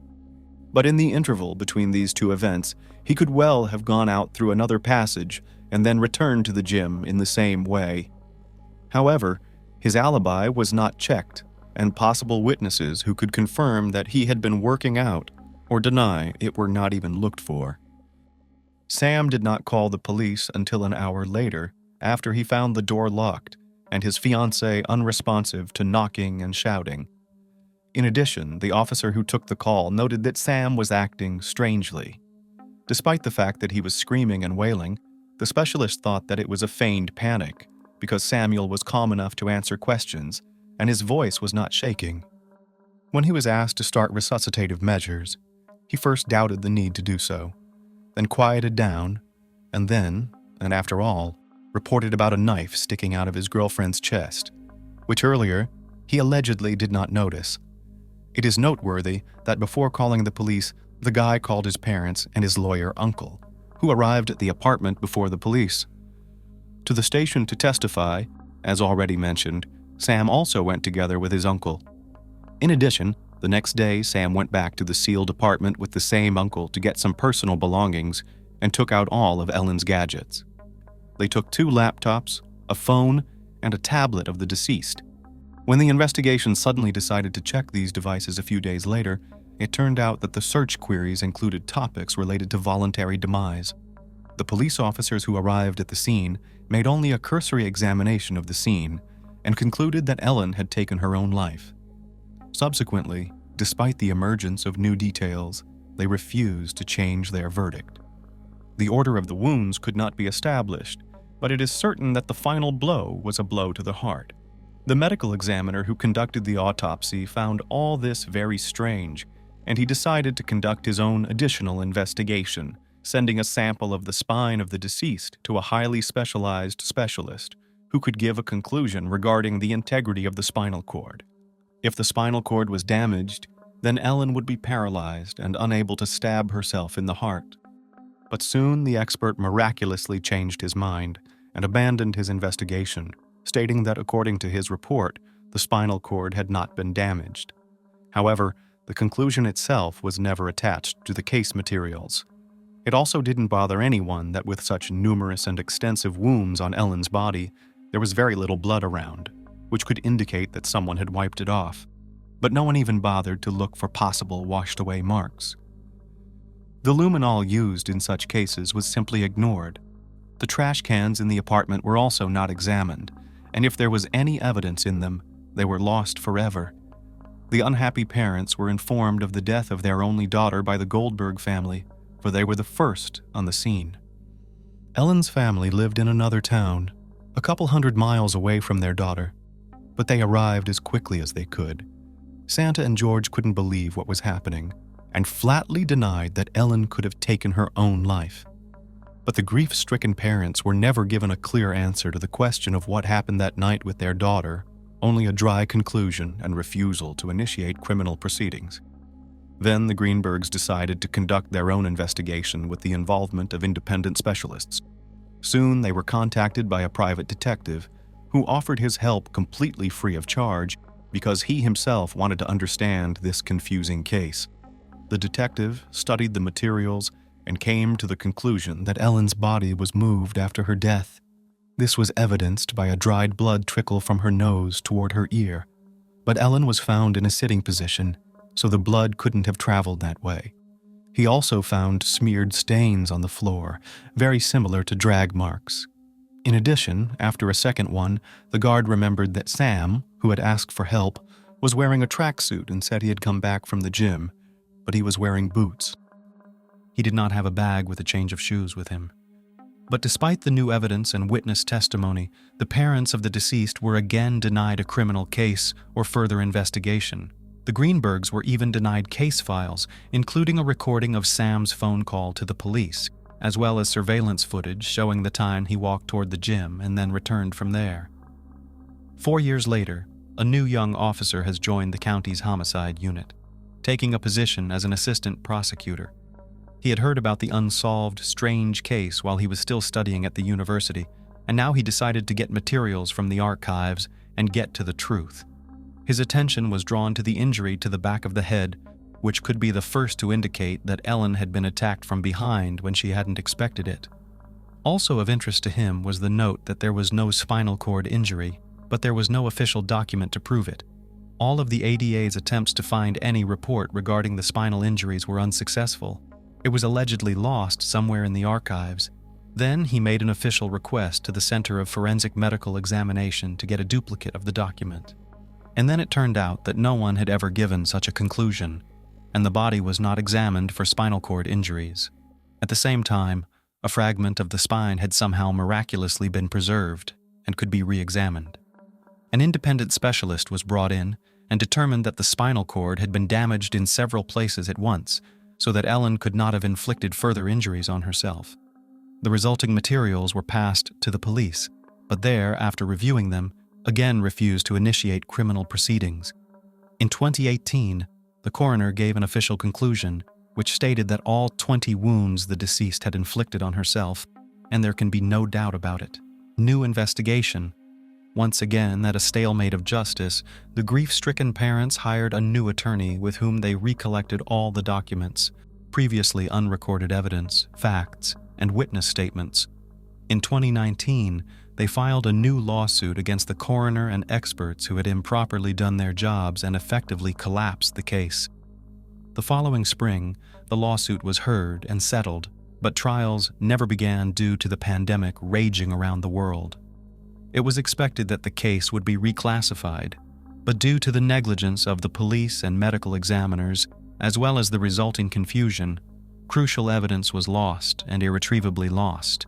But in the interval between these two events, he could well have gone out through another passage and then returned to the gym in the same way. However, his alibi was not checked, and possible witnesses who could confirm that he had been working out or deny it were not even looked for. Sam did not call the police until an hour later, after he found the door locked and his fiancée unresponsive to knocking and shouting. In addition, the officer who took the call noted that Sam was acting strangely. Despite the fact that he was screaming and wailing, the specialist thought that it was a feigned panic because Samuel was calm enough to answer questions and his voice was not shaking. When he was asked to start resuscitative measures, he first doubted the need to do so, then quieted down, and then, and after all, reported about a knife sticking out of his girlfriend's chest, which earlier he allegedly did not notice. It is noteworthy that before calling the police, the guy called his parents and his lawyer uncle, who arrived at the apartment before the police. To the station to testify, as already mentioned, Sam also went together with his uncle. In addition, the next day Sam went back to the sealed apartment with the same uncle to get some personal belongings and took out all of Ellen's gadgets. They took 2 laptops, a phone, and a tablet of the deceased. When the investigation suddenly decided to check these devices a few days later, it turned out that the search queries included topics related to voluntary demise. The police officers who arrived at the scene made only a cursory examination of the scene and concluded that Ellen had taken her own life. Subsequently, despite the emergence of new details, they refused to change their verdict. The order of the wounds could not be established, but it is certain that the final blow was a blow to the heart. The medical examiner who conducted the autopsy found all this very strange, and he decided to conduct his own additional investigation, sending a sample of the spine of the deceased to a highly specialized specialist who could give a conclusion regarding the integrity of the spinal cord. If the spinal cord was damaged, then Ellen would be paralyzed and unable to stab herself in the heart. But soon the expert miraculously changed his mind and abandoned his investigation, stating that according to his report, the spinal cord had not been damaged. However, the conclusion itself was never attached to the case materials. It also didn't bother anyone that with such numerous and extensive wounds on Ellen's body, there was very little blood around, which could indicate that someone had wiped it off, but no one even bothered to look for possible washed-away marks. The luminol used in such cases was simply ignored. The trash cans in the apartment were also not examined, and if there was any evidence in them, they were lost forever. The unhappy parents were informed of the death of their only daughter by the Goldberg family, for they were the first on the scene. Ellen's family lived in another town, a couple 100 miles away from their daughter, but they arrived as quickly as they could. Santa and George couldn't believe what was happening and flatly denied that Ellen could have taken her own life. But the grief-stricken parents were never given a clear answer to the question of what happened that night with their daughter, only a dry conclusion and refusal to initiate criminal proceedings. Then the Greenbergs decided to conduct their own investigation with the involvement of independent specialists. Soon they were contacted by a private detective who offered his help completely free of charge because he himself wanted to understand this confusing case. The detective studied the materials and came to the conclusion that Ellen's body was moved after her death. This was evidenced by a dried blood trickle from her nose toward her ear. But Ellen was found in a sitting position, so the blood couldn't have traveled that way. He also found smeared stains on the floor, very similar to drag marks. In addition, after a second one, the guard remembered that Sam, who had asked for help, was wearing a tracksuit and said he had come back from the gym, but he was wearing boots. He did not have a bag with a change of shoes with him. But despite the new evidence and witness testimony, the parents of the deceased were again denied a criminal case or further investigation. The Greenbergs were even denied case files, including a recording of Sam's phone call to the police, as well as surveillance footage showing the time he walked toward the gym and then returned from there. 4 years later, a new young officer has joined the county's homicide unit, taking a position as an assistant prosecutor. He had heard about the unsolved, strange case while he was still studying at the university, and now he decided to get materials from the archives and get to the truth. His attention was drawn to the injury to the back of the head, which could be the first to indicate that Ellen had been attacked from behind when she hadn't expected it. Also of interest to him was the note that there was no spinal cord injury, but there was no official document to prove it. All of the ADA's attempts to find any report regarding the spinal injuries were unsuccessful. It was allegedly lost somewhere in the archives. Then he made an official request to the Center of Forensic Medical Examination to get a duplicate of the document. And then it turned out that no one had ever given such a conclusion, and the body was not examined for spinal cord injuries. At the same time, a fragment of the spine had somehow miraculously been preserved and could be re-examined. An independent specialist was brought in and determined that the spinal cord had been damaged in several places at once, so that Ellen could not have inflicted further injuries on herself. The resulting materials were passed to the police, but there, after reviewing them, again refused to initiate criminal proceedings. In 2018, the coroner gave an official conclusion, which stated that all 20 wounds the deceased had inflicted on herself, and there can be no doubt about it. New investigation. Once again, at a stalemate of justice, the grief-stricken parents hired a new attorney with whom they recollected all the documents, previously unrecorded evidence, facts, and witness statements. In 2019, they filed a new lawsuit against the coroner and experts who had improperly done their jobs and effectively collapsed the case. The following spring, the lawsuit was heard and settled, but trials never began due to the pandemic raging around the world. It was expected that the case would be reclassified, but due to the negligence of the police and medical examiners, as well as the resulting confusion, crucial evidence was lost and irretrievably lost.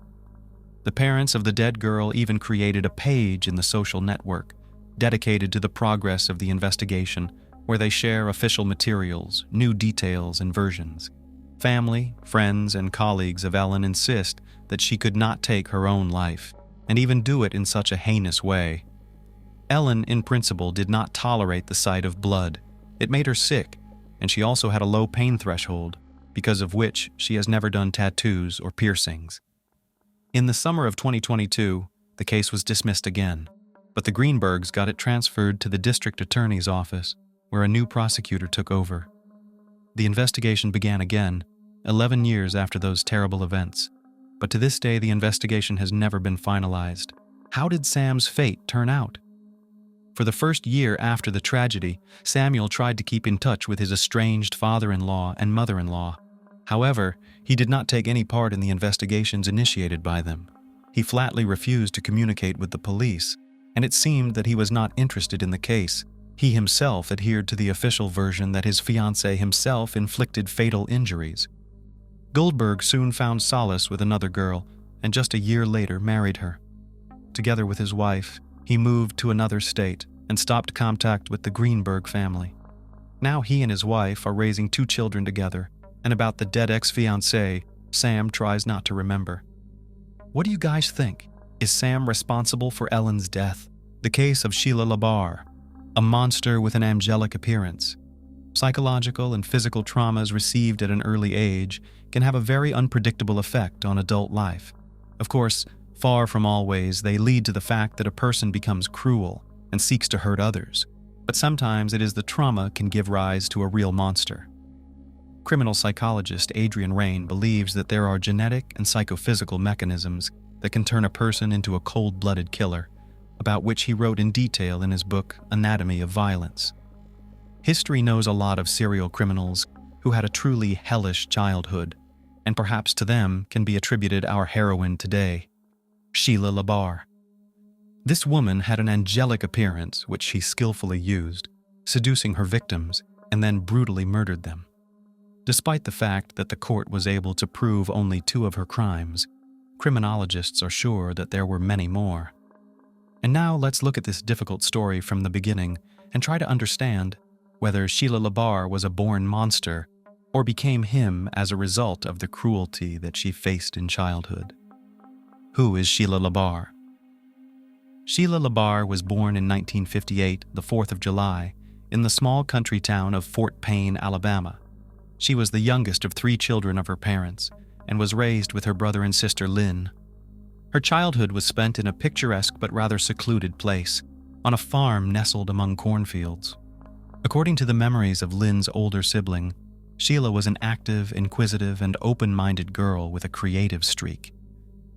The parents of the dead girl even created a page in the social network dedicated to the progress of the investigation, where they share official materials, new details, and versions. Family, friends, and colleagues of Ellen insist that she could not take her own life, and even do it in such a heinous way. Ellen, in principle, did not tolerate the sight of blood. It made her sick, and she also had a low pain threshold, because of which she has never done tattoos or piercings. In the summer of 2022, the case was dismissed again, but the Greenbergs got it transferred to the district attorney's office, where a new prosecutor took over. The investigation began again, 11 years after those terrible events. But to this day, the investigation has never been finalized. How did Sam's fate turn out? For the first year after the tragedy, Samuel tried to keep in touch with his estranged father-in-law and mother-in-law. However, he did not take any part in the investigations initiated by them. He flatly refused to communicate with the police, and it seemed that he was not interested in the case. He himself adhered to the official version that his fiancée himself inflicted fatal injuries. Goldberg soon found solace with another girl, and just a year later married her. Together with his wife, he moved to another state and stopped contact with the Greenberg family. Now he and his wife are raising 2 children together, and about the dead ex-fiancée, Sam tries not to remember. What do you guys think? Is Sam responsible for Ellen's death? The case of Sheila Labar, a monster with an angelic appearance. Psychological and physical traumas received at an early age can have a very unpredictable effect on adult life. Of course, Far from always, they lead to the fact that a person becomes cruel and seeks to hurt others, but sometimes it is the trauma can give rise to a real monster. Criminal psychologist Adrian Raine believes that there are genetic and psychophysical mechanisms that can turn a person into a cold-blooded killer, about which he wrote in detail in his book Anatomy of Violence. History knows a lot of serial criminals who had a truly hellish childhood, and perhaps to them can be attributed our heroine today, Sheila Labar. This woman had an angelic appearance which she skillfully used, seducing her victims and then brutally murdered them. Despite the fact that the court was able to prove only 2 of her crimes, criminologists are sure that there were many more. And now let's look at this difficult story from the beginning and try to understand whether Sheila Labar was a born monster or became him as a result of the cruelty that she faced in childhood. Who is Sheila Labar? Sheila Labar was born in 1958, the 4th of July, in the small country town of Fort Payne, Alabama. She was the youngest of 3 children of her parents and was raised with her brother and sister Lynn. Her childhood was spent in a picturesque but rather secluded place, on a farm nestled among cornfields. According to the memories of Lynn's older sibling, Sheila was an active, inquisitive, and open-minded girl with a creative streak.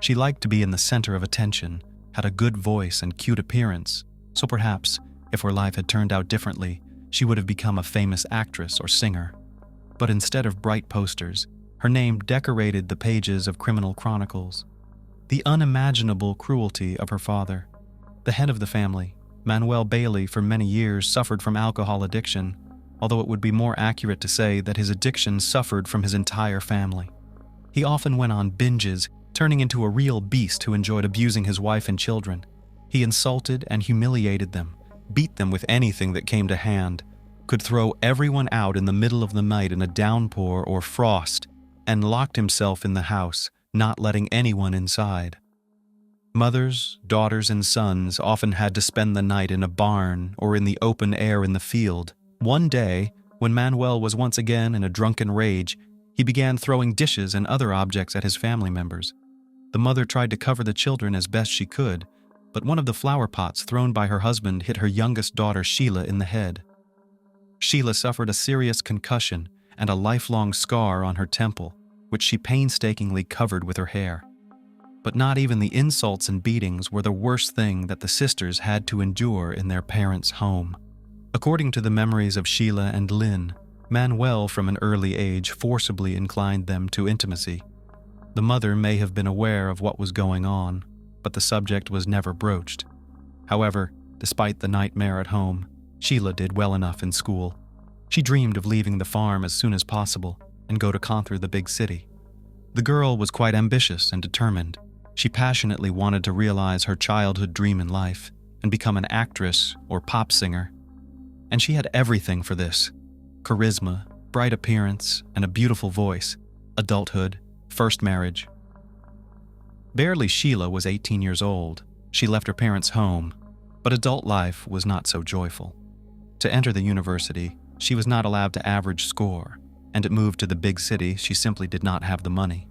She liked to be in the center of attention, had a good voice and cute appearance, so perhaps, if her life had turned out differently, she would have become a famous actress or singer. But instead of bright posters, her name decorated the pages of criminal chronicles. The unimaginable cruelty of her father. The head of the family, Manuel Bailey, for many years suffered from alcohol addiction, although it would be more accurate to say that his addiction suffered from his entire family. He often went on binges, turning into a real beast who enjoyed abusing his wife and children. He insulted and humiliated them, beat them with anything that came to hand, could throw everyone out in the middle of the night in a downpour or frost, and locked himself in the house, not letting anyone inside. Mothers, daughters, and sons often had to spend the night in a barn or in the open air in the field. One day, when Manuel was once again in a drunken rage, he began throwing dishes and other objects at his family members. The mother tried to cover the children as best she could, but one of the flower pots thrown by her husband hit her youngest daughter Sheila in the head. Sheila suffered a serious concussion and a lifelong scar on her temple, which she painstakingly covered with her hair. But not even the insults and beatings were the worst thing that the sisters had to endure in their parents' home. According to the memories of Sheila and Lynn, Manuel from an early age forcibly inclined them to intimacy. The mother may have been aware of what was going on, but the subject was never broached. However, despite the nightmare at home, Sheila did well enough in school. She dreamed of leaving the farm as soon as possible and go to conquer the big city. The girl was quite ambitious and determined. She passionately wanted to realize her childhood dream in life and become an actress or pop singer. And she had everything for this: charisma, bright appearance, and a beautiful voice, adulthood, first marriage. Barely Sheila was 18 years old. She left her parents' home, but adult life was not so joyful. To enter the university, she was not allowed to average score, and to move to the big city, she simply did not have the money.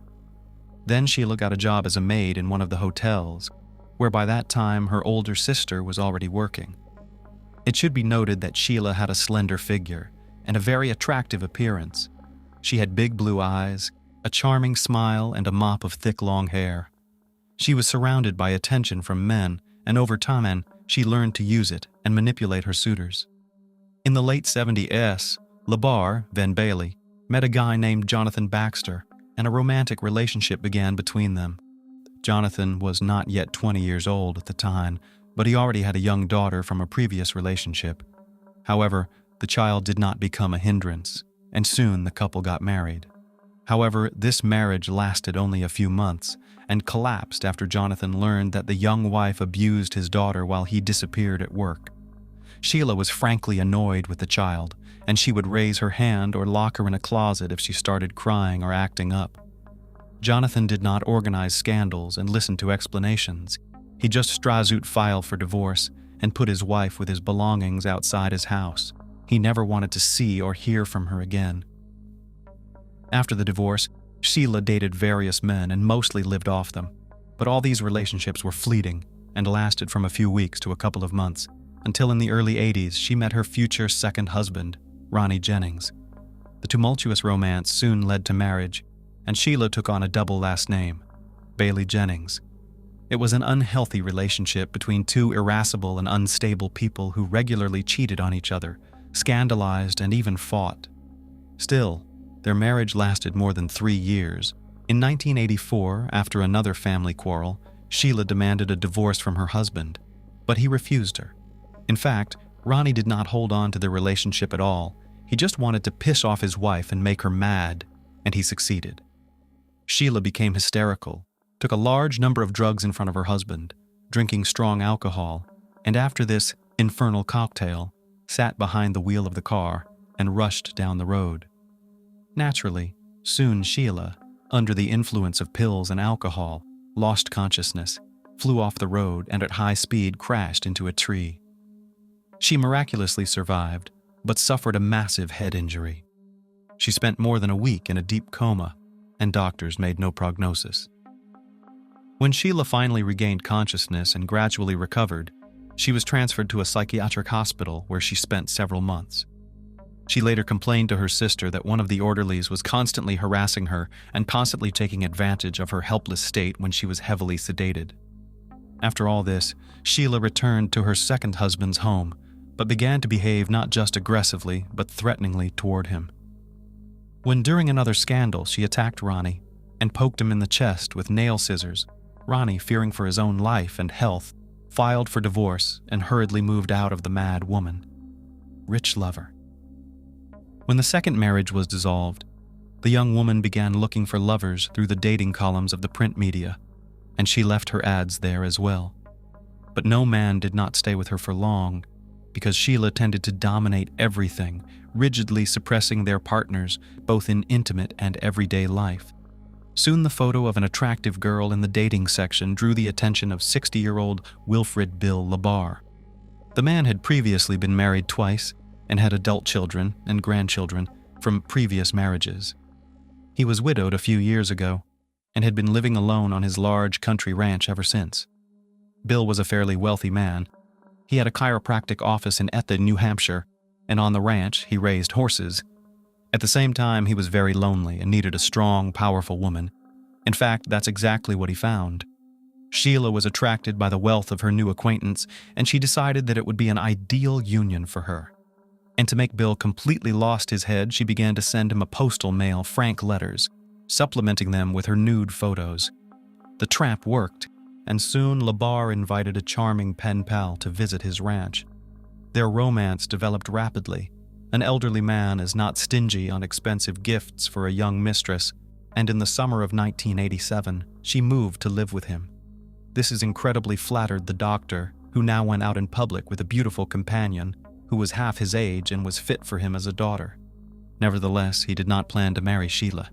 Then Sheila got a job as a maid in one of the hotels, where by that time her older sister was already working. It should be noted that Sheila had a slender figure and a very attractive appearance. She had big blue eyes, a charming smile, and a mop of thick long hair. She was surrounded by attention from men, and over time she learned to use it and manipulate her suitors. In the late 70s, Labar, then Bailey, met a guy named Jonathan Baxter, and a romantic relationship began between them. Jonathan was not yet 20 years old at the time, but he already had a young daughter from a previous relationship. However, the child did not become a hindrance, and soon the couple got married. However, this marriage lasted only a few months and collapsed after Jonathan learned that the young wife abused his daughter while he disappeared at work. Sheila was frankly annoyed with the child, and she would raise her hand or lock her in a closet if she started crying or acting up. Jonathan did not organize scandals and listen to explanations. He just Strasut filed for divorce and put his wife with his belongings outside his house. He never wanted to see or hear from her again. After the divorce, Sheila dated various men and mostly lived off them. But all these relationships were fleeting and lasted from a few weeks to a couple of months, until in the early 80s she met her future second husband, Ronnie Jennings. The tumultuous romance soon led to marriage, and Sheila took on a double last name, Bailey Jennings. It was an unhealthy relationship between two irascible and unstable people who regularly cheated on each other, scandalized, and even fought. Still, their marriage lasted more than 3 years. In 1984, after another family quarrel, Sheila demanded a divorce from her husband, but he refused her. In fact, Ronnie did not hold on to the relationship at all. He just wanted to piss off his wife and make her mad, and he succeeded. Sheila became hysterical, took a large number of drugs in front of her husband, drinking strong alcohol, and after this infernal cocktail, sat behind the wheel of the car and rushed down the road. Naturally, soon Sheila, under the influence of pills and alcohol, lost consciousness, flew off the road, and at high speed crashed into a tree. She miraculously survived, but suffered a massive head injury. She spent more than a week in a deep coma, and doctors made no prognosis. When Sheila finally regained consciousness and gradually recovered, she was transferred to a psychiatric hospital where she spent several months. She later complained to her sister that one of the orderlies was constantly harassing her and constantly taking advantage of her helpless state when she was heavily sedated. After all this, Sheila returned to her second husband's home, but began to behave not just aggressively, but threateningly toward him. When during another scandal she attacked Ronnie and poked him in the chest with nail scissors, Ronnie, fearing for his own life and health, filed for divorce and hurriedly moved out of the mad woman. Rich lover. When the second marriage was dissolved, the young woman began looking for lovers through the dating columns of the print media, and she left her ads there as well. But no man did not stay with her for long, because Sheila tended to dominate everything, rigidly suppressing their partners both in intimate and everyday life. Soon the photo of an attractive girl in the dating section drew the attention of 60-year-old Wilfred Bill Labar. The man had previously been married twice and had adult children and grandchildren from previous marriages. He was widowed a few years ago and had been living alone on his large country ranch ever since. Bill was a fairly wealthy man. He had a chiropractic office in Etha, New Hampshire, and on the ranch he raised horses. At the same time, he was very lonely and needed a strong, powerful woman. In fact, that's exactly what he found. Sheila was attracted by the wealth of her new acquaintance, and she decided that it would be an ideal union for her. And to make Bill completely lost his head, she began to send him a postal mail frank letters, supplementing them with her nude photos. The trap worked, and soon Labar invited a charming pen pal to visit his ranch. Their romance developed rapidly. An elderly man is not stingy on expensive gifts for a young mistress, and in the summer of 1987, she moved to live with him. This has incredibly flattered the doctor, who now went out in public with a beautiful companion who was half his age and was fit for him as a daughter. Nevertheless, he did not plan to marry Sheila.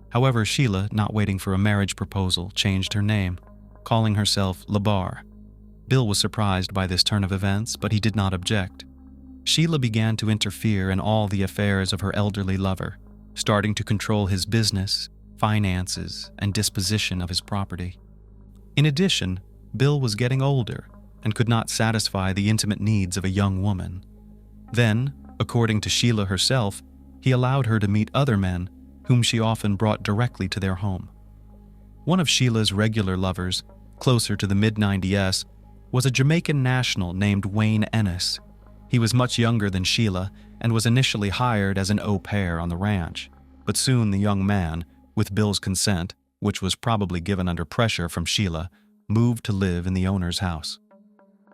However, Sheila, not waiting for a marriage proposal, changed her name, calling herself Labar. Bill was surprised by this turn of events, but he did not object. Sheila began to interfere in all the affairs of her elderly lover, starting to control his business, finances, and disposition of his property. In addition, Bill was getting older and could not satisfy the intimate needs of a young woman. Then, according to Sheila herself, he allowed her to meet other men, whom she often brought directly to their home. One of Sheila's regular lovers, closer to the mid-90s, was a Jamaican national named Wayne Ennis. He was much younger than Sheila and was initially hired as an au pair on the ranch, but soon the young man, with Bill's consent, which was probably given under pressure from Sheila, moved to live in the owner's house.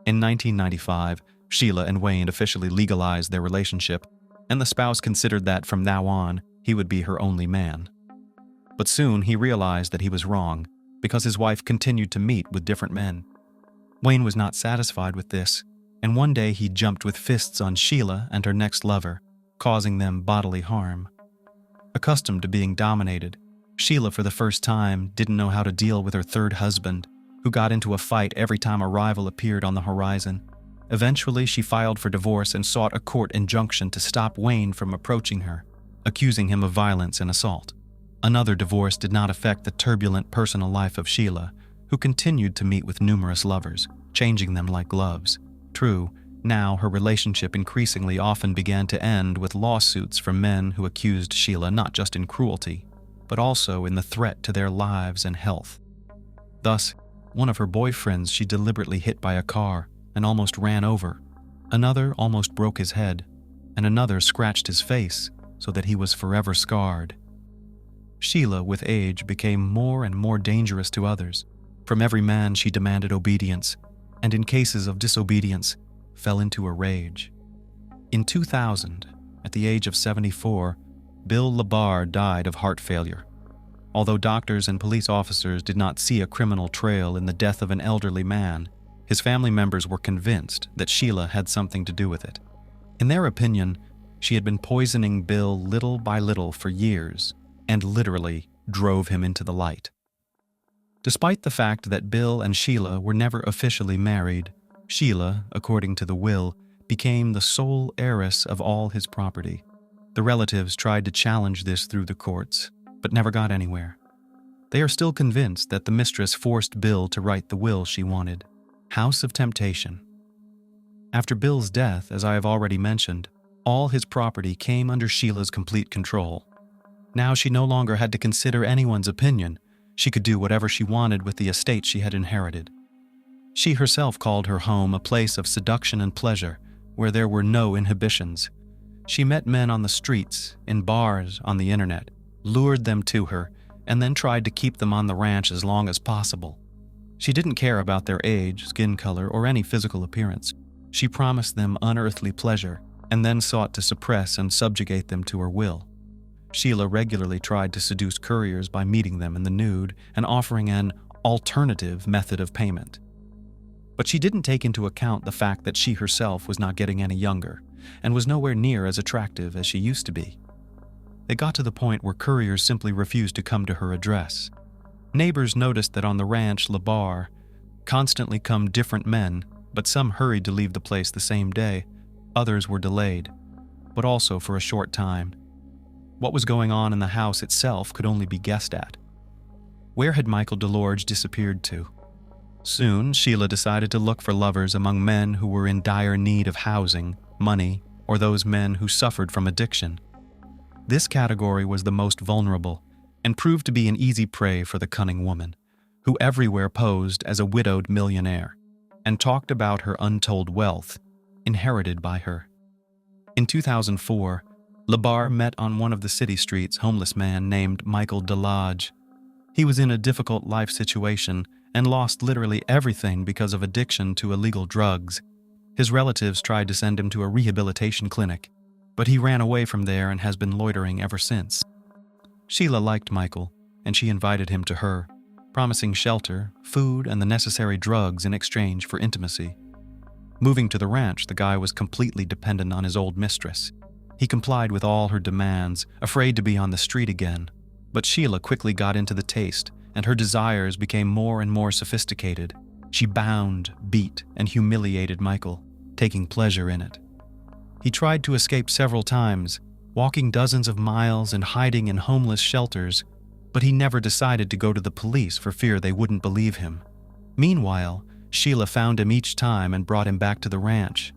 In 1995, Sheila and Wayne officially legalized their relationship, and the spouse considered that from now on, he would be her only man. But soon he realized that he was wrong, because his wife continued to meet with different men. Wayne was not satisfied with this, and one day he jumped with fists on Sheila and her next lover, causing them bodily harm. Accustomed to being dominated, Sheila for the first time didn't know how to deal with her third husband, who got into a fight every time a rival appeared on the horizon. Eventually, she filed for divorce and sought a court injunction to stop Wayne from approaching her, accusing him of violence and assault. Another divorce did not affect the turbulent personal life of Sheila. who continued to meet with numerous lovers, changing them like gloves. True, now her relationship increasingly often began to end with lawsuits from men who accused Sheila not just in cruelty, but also in the threat to their lives and health. Thus, one of her boyfriends she deliberately hit by a car and almost ran over. Another almost broke his head, and another scratched his face so that he was forever scarred. Sheila, with age, became more and more dangerous to others. From every man she demanded obedience, and in cases of disobedience, fell into a rage. In 2000, at the age of 74, Bill Labar died of heart failure. Although doctors and police officers did not see a criminal trail in the death of an elderly man, his family members were convinced that Sheila had something to do with it. In their opinion, she had been poisoning Bill little by little for years and literally drove him into the light. Despite the fact that Bill and Sheila were never officially married, Sheila, according to the will, became the sole heiress of all his property. The relatives tried to challenge this through the courts, but never got anywhere. They are still convinced that the mistress forced Bill to write the will she wanted. House of Temptation. After Bill's death, as I have already mentioned, all his property came under Sheila's complete control. Now she no longer had to consider anyone's opinion. She could do whatever she wanted with the estate she had inherited. She herself called her home a place of seduction and pleasure, where there were no inhibitions. She met men on the streets, in bars, on the internet, lured them to her, and then tried to keep them on the ranch as long as possible. She didn't care about their age, skin color, or any physical appearance. She promised them unearthly pleasure, and then sought to suppress and subjugate them to her will. Sheila regularly tried to seduce couriers by meeting them in the nude and offering an alternative method of payment. But she didn't take into account the fact that she herself was not getting any younger and was nowhere near as attractive as she used to be. It got to the point where couriers simply refused to come to her address. Neighbors noticed that on the ranch Labar constantly come different men, but some hurried to leave the place the same day. Others were delayed, but also for a short time. What was going on in the house itself could only be guessed at. Where had Michael DeLorge disappeared to? Soon, Sheila decided to look for lovers among men who were in dire need of housing, money, or those men who suffered from addiction. This category was the most vulnerable and proved to be an easy prey for the cunning woman, who everywhere posed as a widowed millionaire and talked about her untold wealth, inherited by her. In 2004, Labar met on one of the city streets homeless man named Michael DeLodge. He was in a difficult life situation and lost literally everything because of addiction to illegal drugs. His relatives tried to send him to a rehabilitation clinic, but he ran away from there and has been loitering ever since. Sheila liked Michael, and she invited him to her, promising shelter, food, and the necessary drugs in exchange for intimacy. Moving to the ranch, the guy was completely dependent on his old mistress. He complied with all her demands, afraid to be on the street again. But Sheila quickly got into the taste, and her desires became more and more sophisticated. She bound, beat, and humiliated Michael, taking pleasure in it. He tried to escape several times, walking dozens of miles and hiding in homeless shelters, but he never decided to go to the police for fear they wouldn't believe him. Meanwhile, Sheila found him each time and brought him back to the ranch.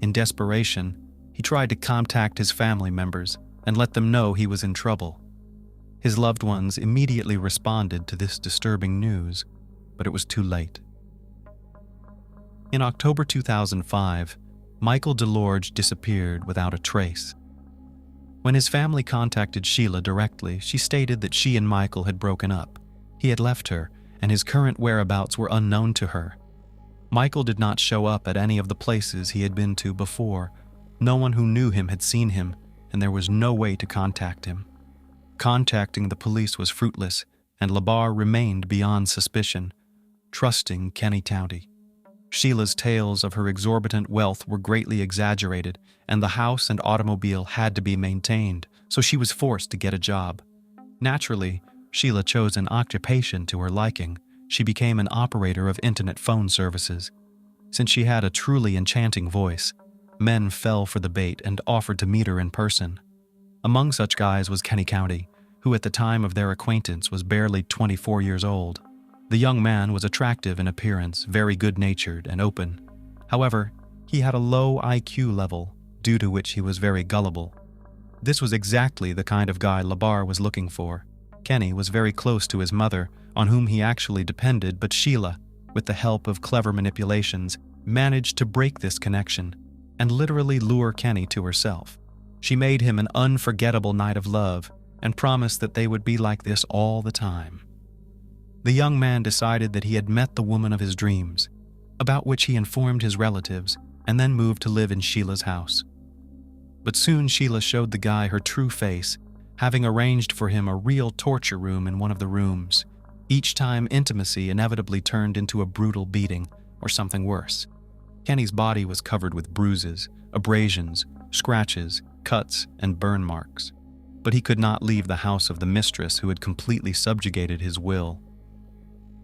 In desperation, he tried to contact his family members and let them know he was in trouble. His loved ones immediately responded to this disturbing news, but it was too late. In October 2005, Michael DeLorge disappeared without a trace. When his family contacted Sheila directly, she stated that she and Michael had broken up. He had left her, and his current whereabouts were unknown to her. Michael did not show up at any of the places he had been to before. No one who knew him had seen him, and there was no way to contact him. Contacting the police was fruitless, and Labar remained beyond suspicion, trusting Kenny County. Sheila's tales of her exorbitant wealth were greatly exaggerated, and the house and automobile had to be maintained, so she was forced to get a job. Naturally, Sheila chose an occupation to her liking. She became an operator of internet phone services. Since she had a truly enchanting voice, men fell for the bait and offered to meet her in person. Among such guys was Kenny County, who at the time of their acquaintance was barely 24 years old. The young man was attractive in appearance, very good-natured and open. However, he had a low IQ level, due to which he was very gullible. This was exactly the kind of guy Labar was looking for. Kenny was very close to his mother, on whom he actually depended, but Sheila, with the help of clever manipulations, managed to break this connection and literally lure Kenny to herself. She made him an unforgettable night of love and promised that they would be like this all the time. The young man decided that he had met the woman of his dreams, about which he informed his relatives, and then moved to live in Sheila's house. But soon Sheila showed the guy her true face, having arranged for him a real torture room in one of the rooms. Each time, intimacy inevitably turned into a brutal beating or something worse. Kenny's body was covered with bruises, abrasions, scratches, cuts, and burn marks. But he could not leave the house of the mistress who had completely subjugated his will.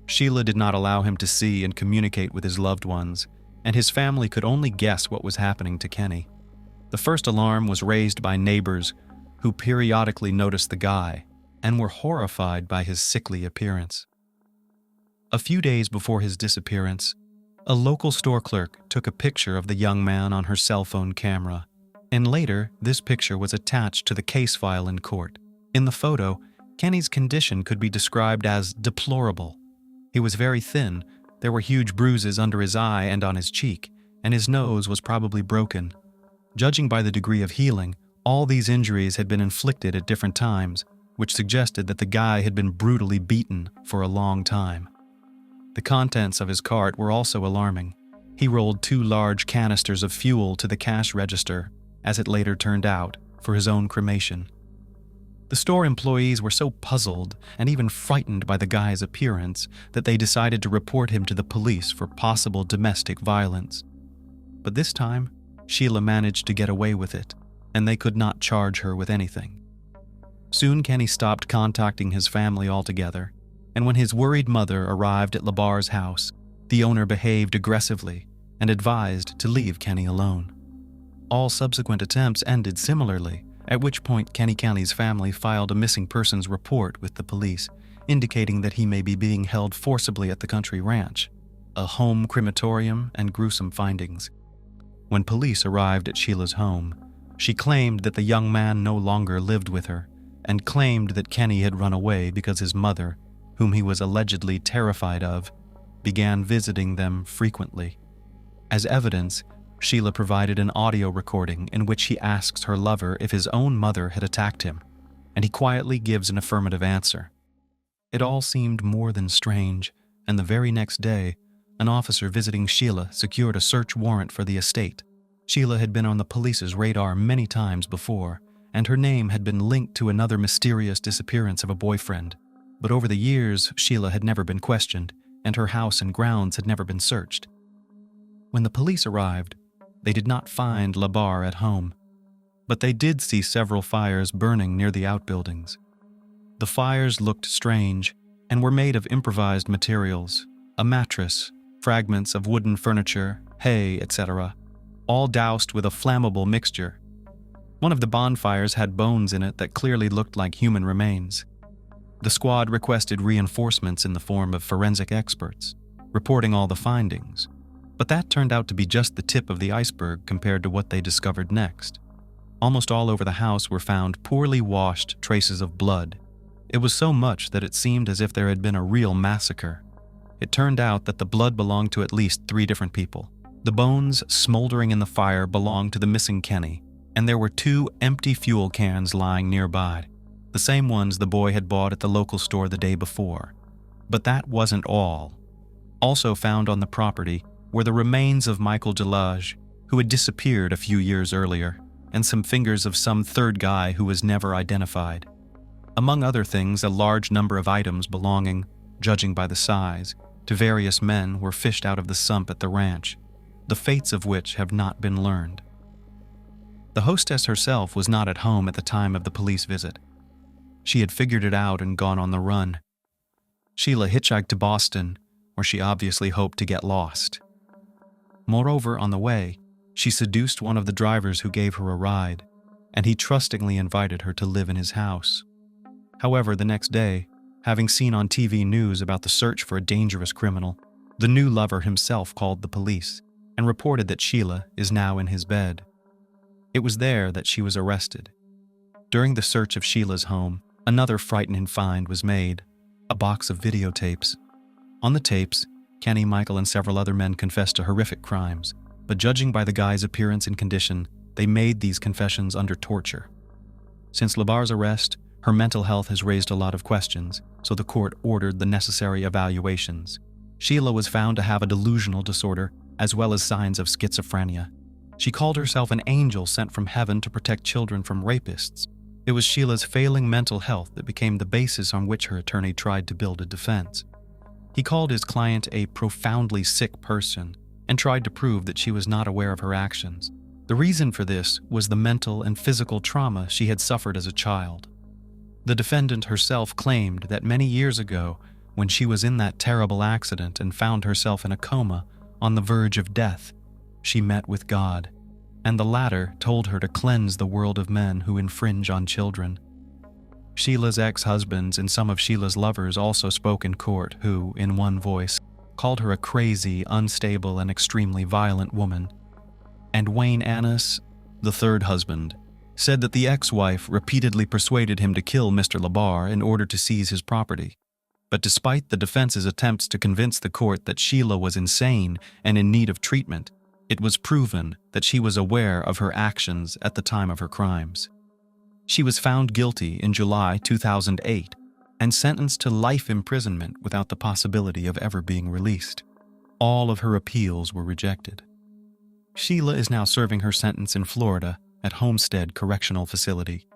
Sheila did not allow him to see and communicate with his loved ones, and his family could only guess what was happening to Kenny. The first alarm was raised by neighbors who periodically noticed the guy and were horrified by his sickly appearance. A few days before his disappearance, a local store clerk took a picture of the young man on her cell phone camera, and later this picture was attached to the case file in court. In the photo, Kenny's condition could be described as deplorable. He was very thin, there were huge bruises under his eye and on his cheek, and his nose was probably broken. Judging by the degree of healing, all these injuries had been inflicted at different times, which suggested that the guy had been brutally beaten for a long time. The contents of his cart were also alarming. He rolled 2 large canisters of fuel to the cash register, as it later turned out, for his own cremation. The store employees were so puzzled and even frightened by the guy's appearance that they decided to report him to the police for possible domestic violence. But this time, Sheila managed to get away with it, and they could not charge her with anything. Soon Kenny stopped contacting his family altogether, and when his worried mother arrived at Labar's house, the owner behaved aggressively and advised to leave Kenny alone. All subsequent attempts ended similarly, at which point Kenny County's family filed a missing persons report with the police, indicating that he may be being held forcibly at the country ranch, a home crematorium, and gruesome findings. When police arrived at Sheila's home, she claimed that the young man no longer lived with her, and claimed that Kenny had run away because his mother, whom he was allegedly terrified of, began visiting them frequently. As evidence, Sheila provided an audio recording in which he asks her lover if his own mother had attacked him, and he quietly gives an affirmative answer. It all seemed more than strange, and the very next day, an officer visiting Sheila secured a search warrant for the estate. Sheila had been on the police's radar many times before, and her name had been linked to another mysterious disappearance of a boyfriend. But over the years, Sheila had never been questioned, and her house and grounds had never been searched. When the police arrived, they did not find Labar at home, but they did see several fires burning near the outbuildings. The fires looked strange and were made of improvised materials, a mattress, fragments of wooden furniture, hay, etc., all doused with a flammable mixture. One of the bonfires had bones in it that clearly looked like human remains. The squad requested reinforcements in the form of forensic experts, reporting all the findings. But that turned out to be just the tip of the iceberg compared to what they discovered next. Almost all over the house were found poorly washed traces of blood. It was so much that it seemed as if there had been a real massacre. It turned out that the blood belonged to at least 3 different people. The bones smoldering in the fire belonged to the missing Kenny, and there were 2 empty fuel cans lying nearby, the same ones the boy had bought at the local store the day before. But that wasn't all. Also found on the property were the remains of Michael Delage, who had disappeared a few years earlier, and some fingers of some third guy who was never identified. Among other things, a large number of items belonging, judging by the size, to various men were fished out of the sump at the ranch, the fates of which have not been learned. The hostess herself was not at home at the time of the police visit. She had figured it out and gone on the run. Sheila hitchhiked to Boston, where she obviously hoped to get lost. Moreover, on the way, she seduced one of the drivers who gave her a ride, and he trustingly invited her to live in his house. However, the next day, Having seen on TV news about the search for a dangerous criminal, the new lover himself called the police and reported that Sheila is now in his bed. It was there that she was arrested. During the search of Sheila's home, another frightening find was made, a box of videotapes. On the tapes, Kenny, Michael, and several other men confessed to horrific crimes, but judging by the guy's appearance and condition, they made these confessions under torture. Since Labar's arrest, her mental health has raised a lot of questions, so the court ordered the necessary evaluations. Sheila was found to have a delusional disorder, as well as signs of schizophrenia. She called herself an angel sent from heaven to protect children from rapists. It was Sheila's failing mental health that became the basis on which her attorney tried to build a defense. He called his client a profoundly sick person and tried to prove that she was not aware of her actions. The reason for this was the mental and physical trauma she had suffered as a child. The defendant herself claimed that many years ago, when she was in that terrible accident and found herself in a coma on the verge of death, she met with God, and the latter told her to cleanse the world of men who infringe on children. Sheila's ex-husbands and some of Sheila's lovers also spoke in court who, in one voice, called her a crazy, unstable, and extremely violent woman. And Wayne Annis, the third husband, said that the ex-wife repeatedly persuaded him to kill Mr. Labar in order to seize his property. But despite the defense's attempts to convince the court that Sheila was insane and in need of treatment, it was proven that she was aware of her actions at the time of her crimes. She was found guilty in July 2008 and sentenced to life imprisonment without the possibility of ever being released. All of her appeals were rejected. Sheila is now serving her sentence in Florida at Homestead Correctional Facility.